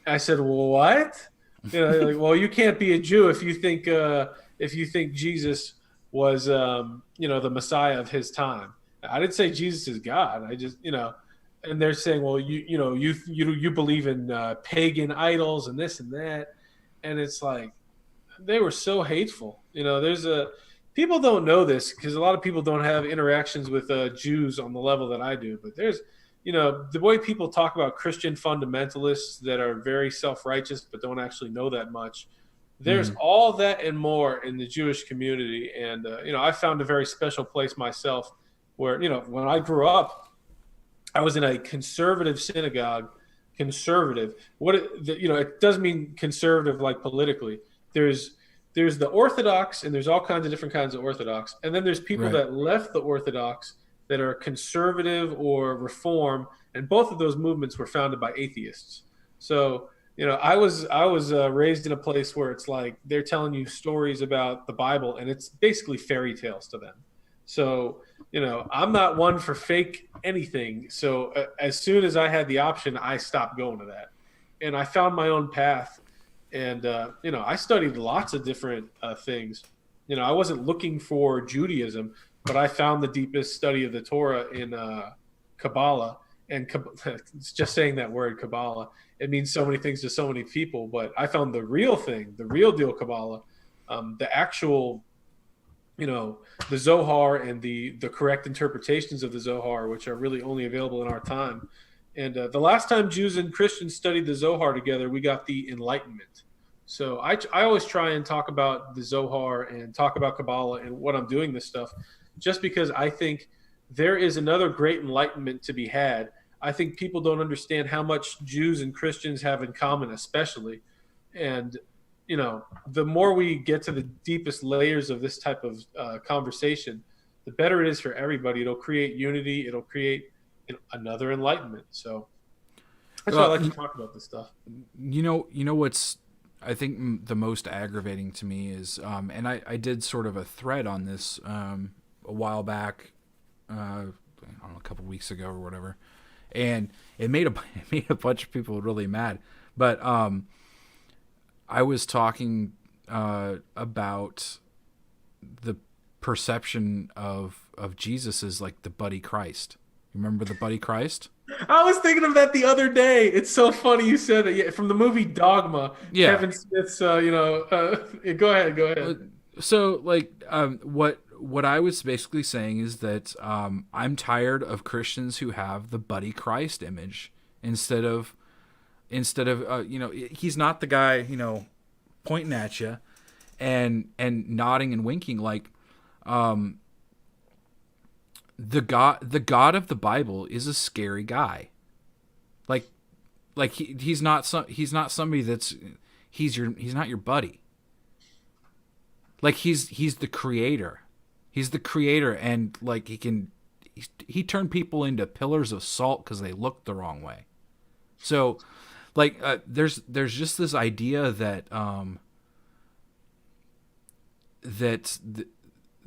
I said, "Well, what?" Like, well, you can't be a Jew if you think Jesus was the Messiah of his time. I didn't say Jesus is God. I just and they're saying, well, you believe in pagan idols and this and that, and it's like they were so hateful. There's people don't know this because a lot of people don't have interactions with Jews on the level that I do. But there's, the way people talk about Christian fundamentalists that are very self-righteous but don't actually know that much. There's Mm. all that and more in the Jewish community, and I found a very special place myself, where when I grew up, I was in a conservative synagogue. Conservative. It does mean conservative like politically. There's the Orthodox, and there's all kinds of different kinds of Orthodox, and then there's people Right. that left the Orthodox that are conservative or reform, and both of those movements were founded by atheists. So I was raised in a place where it's like they're telling you stories about the Bible, and it's basically fairy tales to them. So I'm not one for fake anything. So as soon as I had the option, I stopped going to that, and I found my own path. And I studied lots of different things. I wasn't looking for Judaism, but I found the deepest study of the Torah in Kabbalah. And it's just saying that word Kabbalah, it means so many things to so many people. But I found the real thing, the real deal Kabbalah, the actual the Zohar and the correct interpretations of the Zohar, which are really only available in our time. And the last time Jews and Christians studied the Zohar together, we got the Enlightenment. So I always try and talk about the Zohar and talk about Kabbalah and what I'm doing this stuff, just because I think there is another great enlightenment to be had. I think people don't understand how much Jews and Christians have in common, especially. And the more we get to the deepest layers of this type of conversation, the better it is for everybody. It'll create unity. It'll create another enlightenment. So that's why I Well, like to talk about this stuff. what's I think the most aggravating to me is, and I did sort of a thread on this a while back, I don't know, a couple weeks ago or whatever, and it made it made a bunch of people really mad. But I was talking about the perception of Jesus as like the buddy Christ. You remember the buddy Christ? I was thinking of that the other day. It's so funny you said it. Yeah, from the movie Dogma, Yeah. Kevin Smith's. Go ahead. Go ahead. So like what I was basically saying is that I'm tired of Christians who have the buddy Christ image instead of he's not the guy pointing at you and nodding and winking like the God of the Bible is a scary guy. Like he's not somebody that's he's not your buddy. Like he's the creator. He's the creator, and like he turned people into pillars of salt because they looked the wrong way. So like there's just this idea that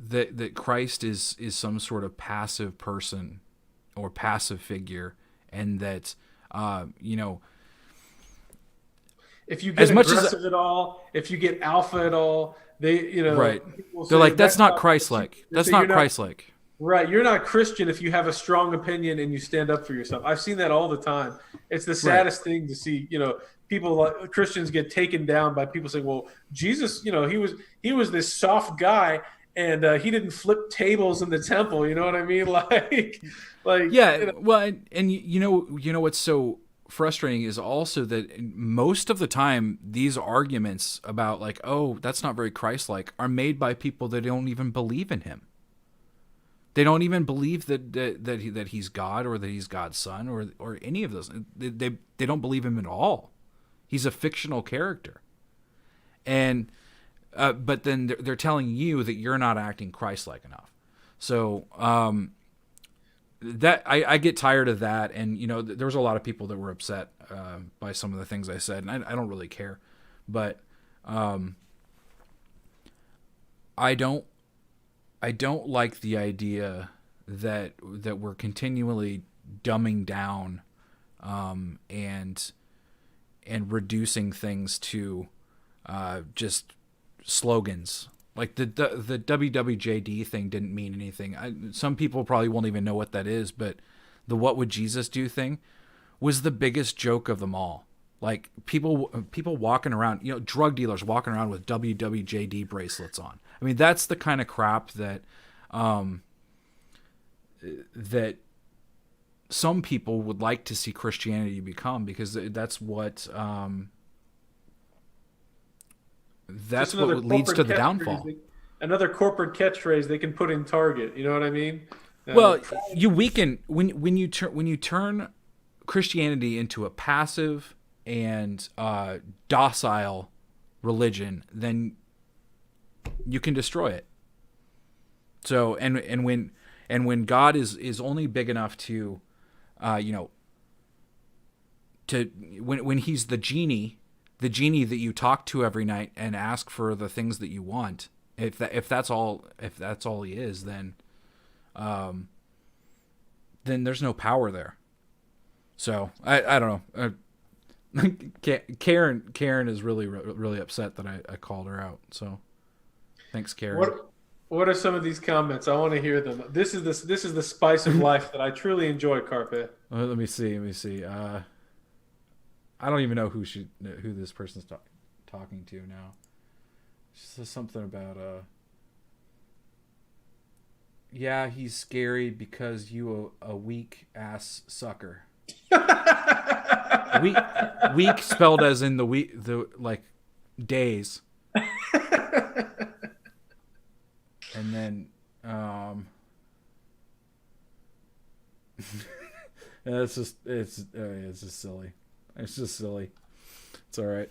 that Christ is some sort of passive person or passive figure, and that If you as get much as aggressive at all, if you get alpha at all, right, people they're say like that's not Christ-like. They That's say not you're Christ-like. right. You're not Christian if you have a strong opinion and you stand up for yourself. I've seen that all the time. It's the Right. saddest thing to see. People Christians get taken down by people saying, "Well, Jesus, he was this soft guy, and he didn't flip tables in the temple." You know what I mean? Like, Yeah, well, and what's so frustrating is also that most of the time these arguments about like, oh, that's not very Christ-like, are made by people that don't even believe in him. They don't even believe that he's God or that he's God's son or any of those. They don't believe him at all. He's a fictional character, and but then they're telling you that you're not acting Christ-like enough. So that I get tired of that, and there was a lot of people that were upset by some of the things I said, and I don't really care, but I don't like the idea that we're continually dumbing down and reducing things to just slogans. Like the WWJD thing didn't mean anything. Some people probably won't even know what that is, but the "What would Jesus do" thing was the biggest joke of them all. Like people walking around, drug dealers walking around with WWJD bracelets on. I mean, that's the kind of crap that that some people would like to see Christianity become, because that's what leads to the downfall. Another corporate catchphrase they can put in Target. You know what I mean? Well, you weaken when you turn Christianity into a passive and docile religion, then you can destroy it. So and when God is only big enough to when he's the genie that you talk to every night and ask for the things that you want, if that's all he is, then there's no power there. So I don't know. Karen is really upset that I called her out. So thanks, Karen. What are some of these comments? I want to hear them. This is the spice of life that I truly enjoy, Carpe. Let me see. I don't even know who this person's talking to now. She says something about yeah, he's scary because you a weak ass sucker. Weak spelled as in the like days. And then it's just silly. It's just silly. It's all right.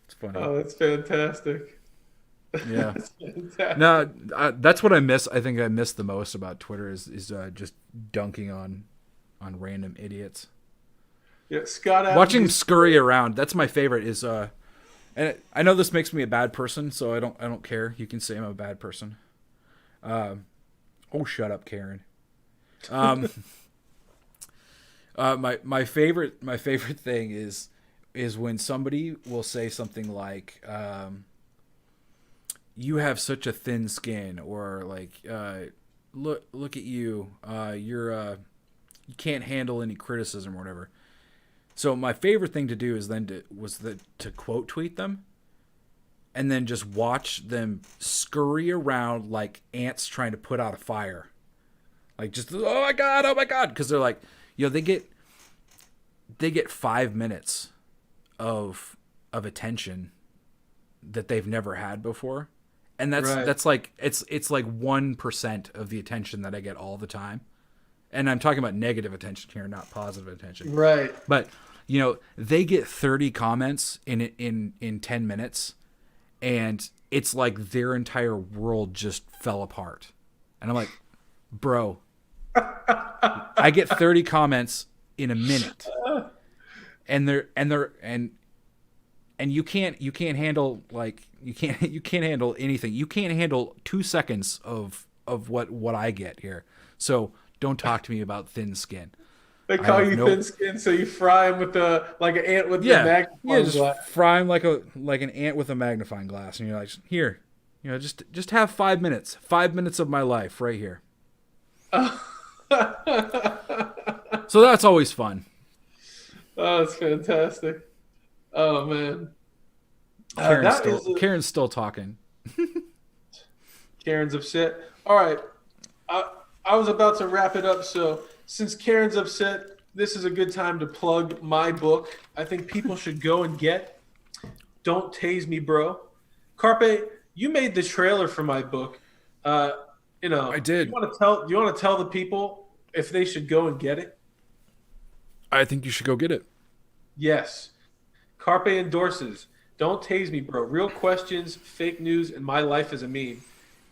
It's funny. Oh, that's fantastic. Yeah. That's fantastic. No, that's what I miss. I think I miss the most about Twitter is just dunking on random idiots. Yeah, Scott Adams, watching them scurry around. That's my favorite. Is and I know this makes me a bad person, so I don't care. You can say I'm a bad person. Oh, shut up, Karen. My favorite thing is when somebody will say something like, "You have such a thin skin," or like, "Look at you, you can't handle any criticism," or whatever. So my favorite thing to do is to quote tweet them, and then just watch them scurry around like ants trying to put out a fire. Like just, oh my god, because they're like, they get 5 minutes of attention that they've never had before, and that's like it's like 1% of the attention that I get all the time. And I'm talking about negative attention here, not positive attention. Right. But they get 30 comments in 10 minutes, and it's like their entire world just fell apart. And I'm like, bro, I get 30 comments in a minute, and you can't handle you can't handle anything. You can't handle 2 seconds of what I get here. So don't talk to me about thin skin. They call you thin skin, so you fry them with like an ant with the magnifying glass. Fry them like an ant with a magnifying glass, and you're like, here, just have 5 minutes, 5 minutes of my life right here. So that's always fun. Oh, that's fantastic. Oh man, Karen's still talking. Karen's upset. All right. I was about to wrap it up, so since Karen's upset, this is a good time to plug my book. I think people should go and get Don't Tase Me, Bro. Carpe, you made the trailer for my book. I did. Do you want to tell the people if they should go and get it? I think you should go get it. Yes. Carpe endorses Don't Tase Me, Bro. Real questions, fake news, and my life as a meme.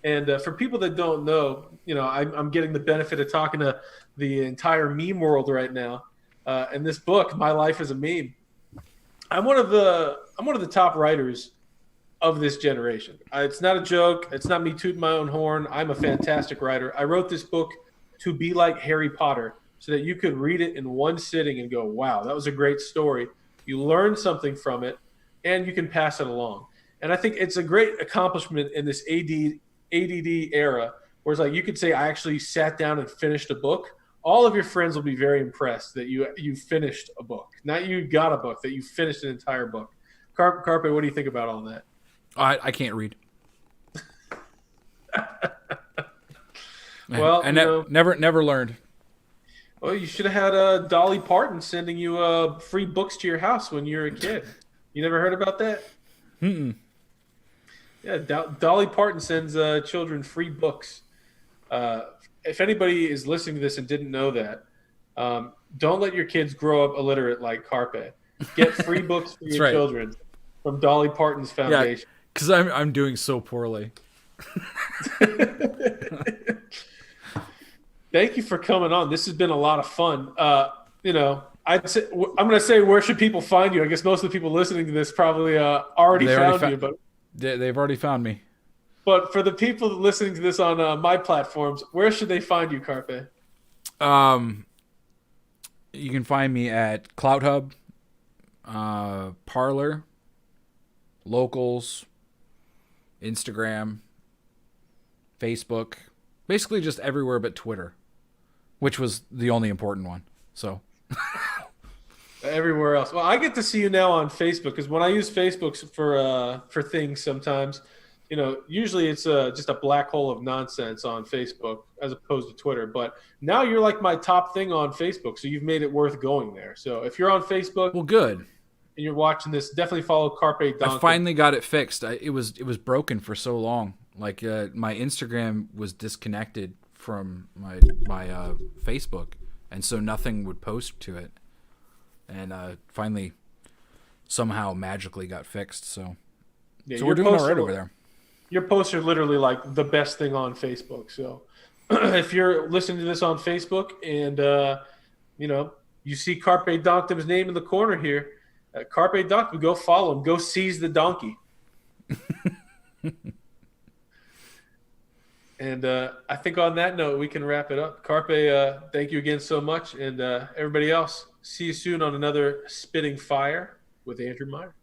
And for people that don't know, I'm getting the benefit of talking to the entire meme world right now. And this book, My Life as a Meme, I'm one of the top writers of this generation. It's not a joke. It's not me tooting my own horn. I'm a fantastic writer. I wrote this book to be like Harry Potter, so that you could read it in one sitting and go, "Wow, that was a great story." You learn something from it, and you can pass it along. And I think it's a great accomplishment in this ADD era, where it's like you could say I actually sat down and finished a book, all of your friends will be very impressed that you finished a book. Not you got a book, that you finished an entire book. Carpe, what do you think about all that? I can't read. Well, I never learned. well, you should have had Dolly Parton sending you free books to your house when you were a kid. You never heard about that? Mm-mm. Yeah, Dolly Parton sends children free books. If anybody is listening to this and didn't know that, don't let your kids grow up illiterate like Carpe. Get free books for That's your right. children from Dolly Parton's Yeah, foundation. because I'm doing so poorly. Thank you for coming on. This has been a lot of fun. I'm going to say, where should people find you? I guess most of the people listening to this probably already They already found you, but they've already found me. for the people listening to this on my platforms, where should they find you, Carpe? Um, you can find me at CloutHub, Parlor, Locals, Instagram, Facebook, basically just everywhere but Twitter, which was the only important one. So Everywhere else. Well, I get to see you now on Facebook because when I use Facebook for things sometimes, usually it's just a black hole of nonsense on Facebook as opposed to Twitter. But now you're like my top thing on Facebook, so you've made it worth going there. So if you're on Facebook well, good. and you're watching this, definitely follow CarpeDonktum. I finally got it fixed. It was broken for so long. Like my Instagram was disconnected from my Facebook, and so nothing would post to it. And finally, somehow magically got fixed. So we're doing all right over there. Your posts are literally like the best thing on Facebook. So if you're listening to this on Facebook and you see CarpeDonktum's name in the corner here, CarpeDonktum, go follow him. Go seize the donkey. And I think on that note, we can wrap it up. Carpe, thank you again so much. And everybody else, see you soon on another Spitting Fire with Andrew Meyer.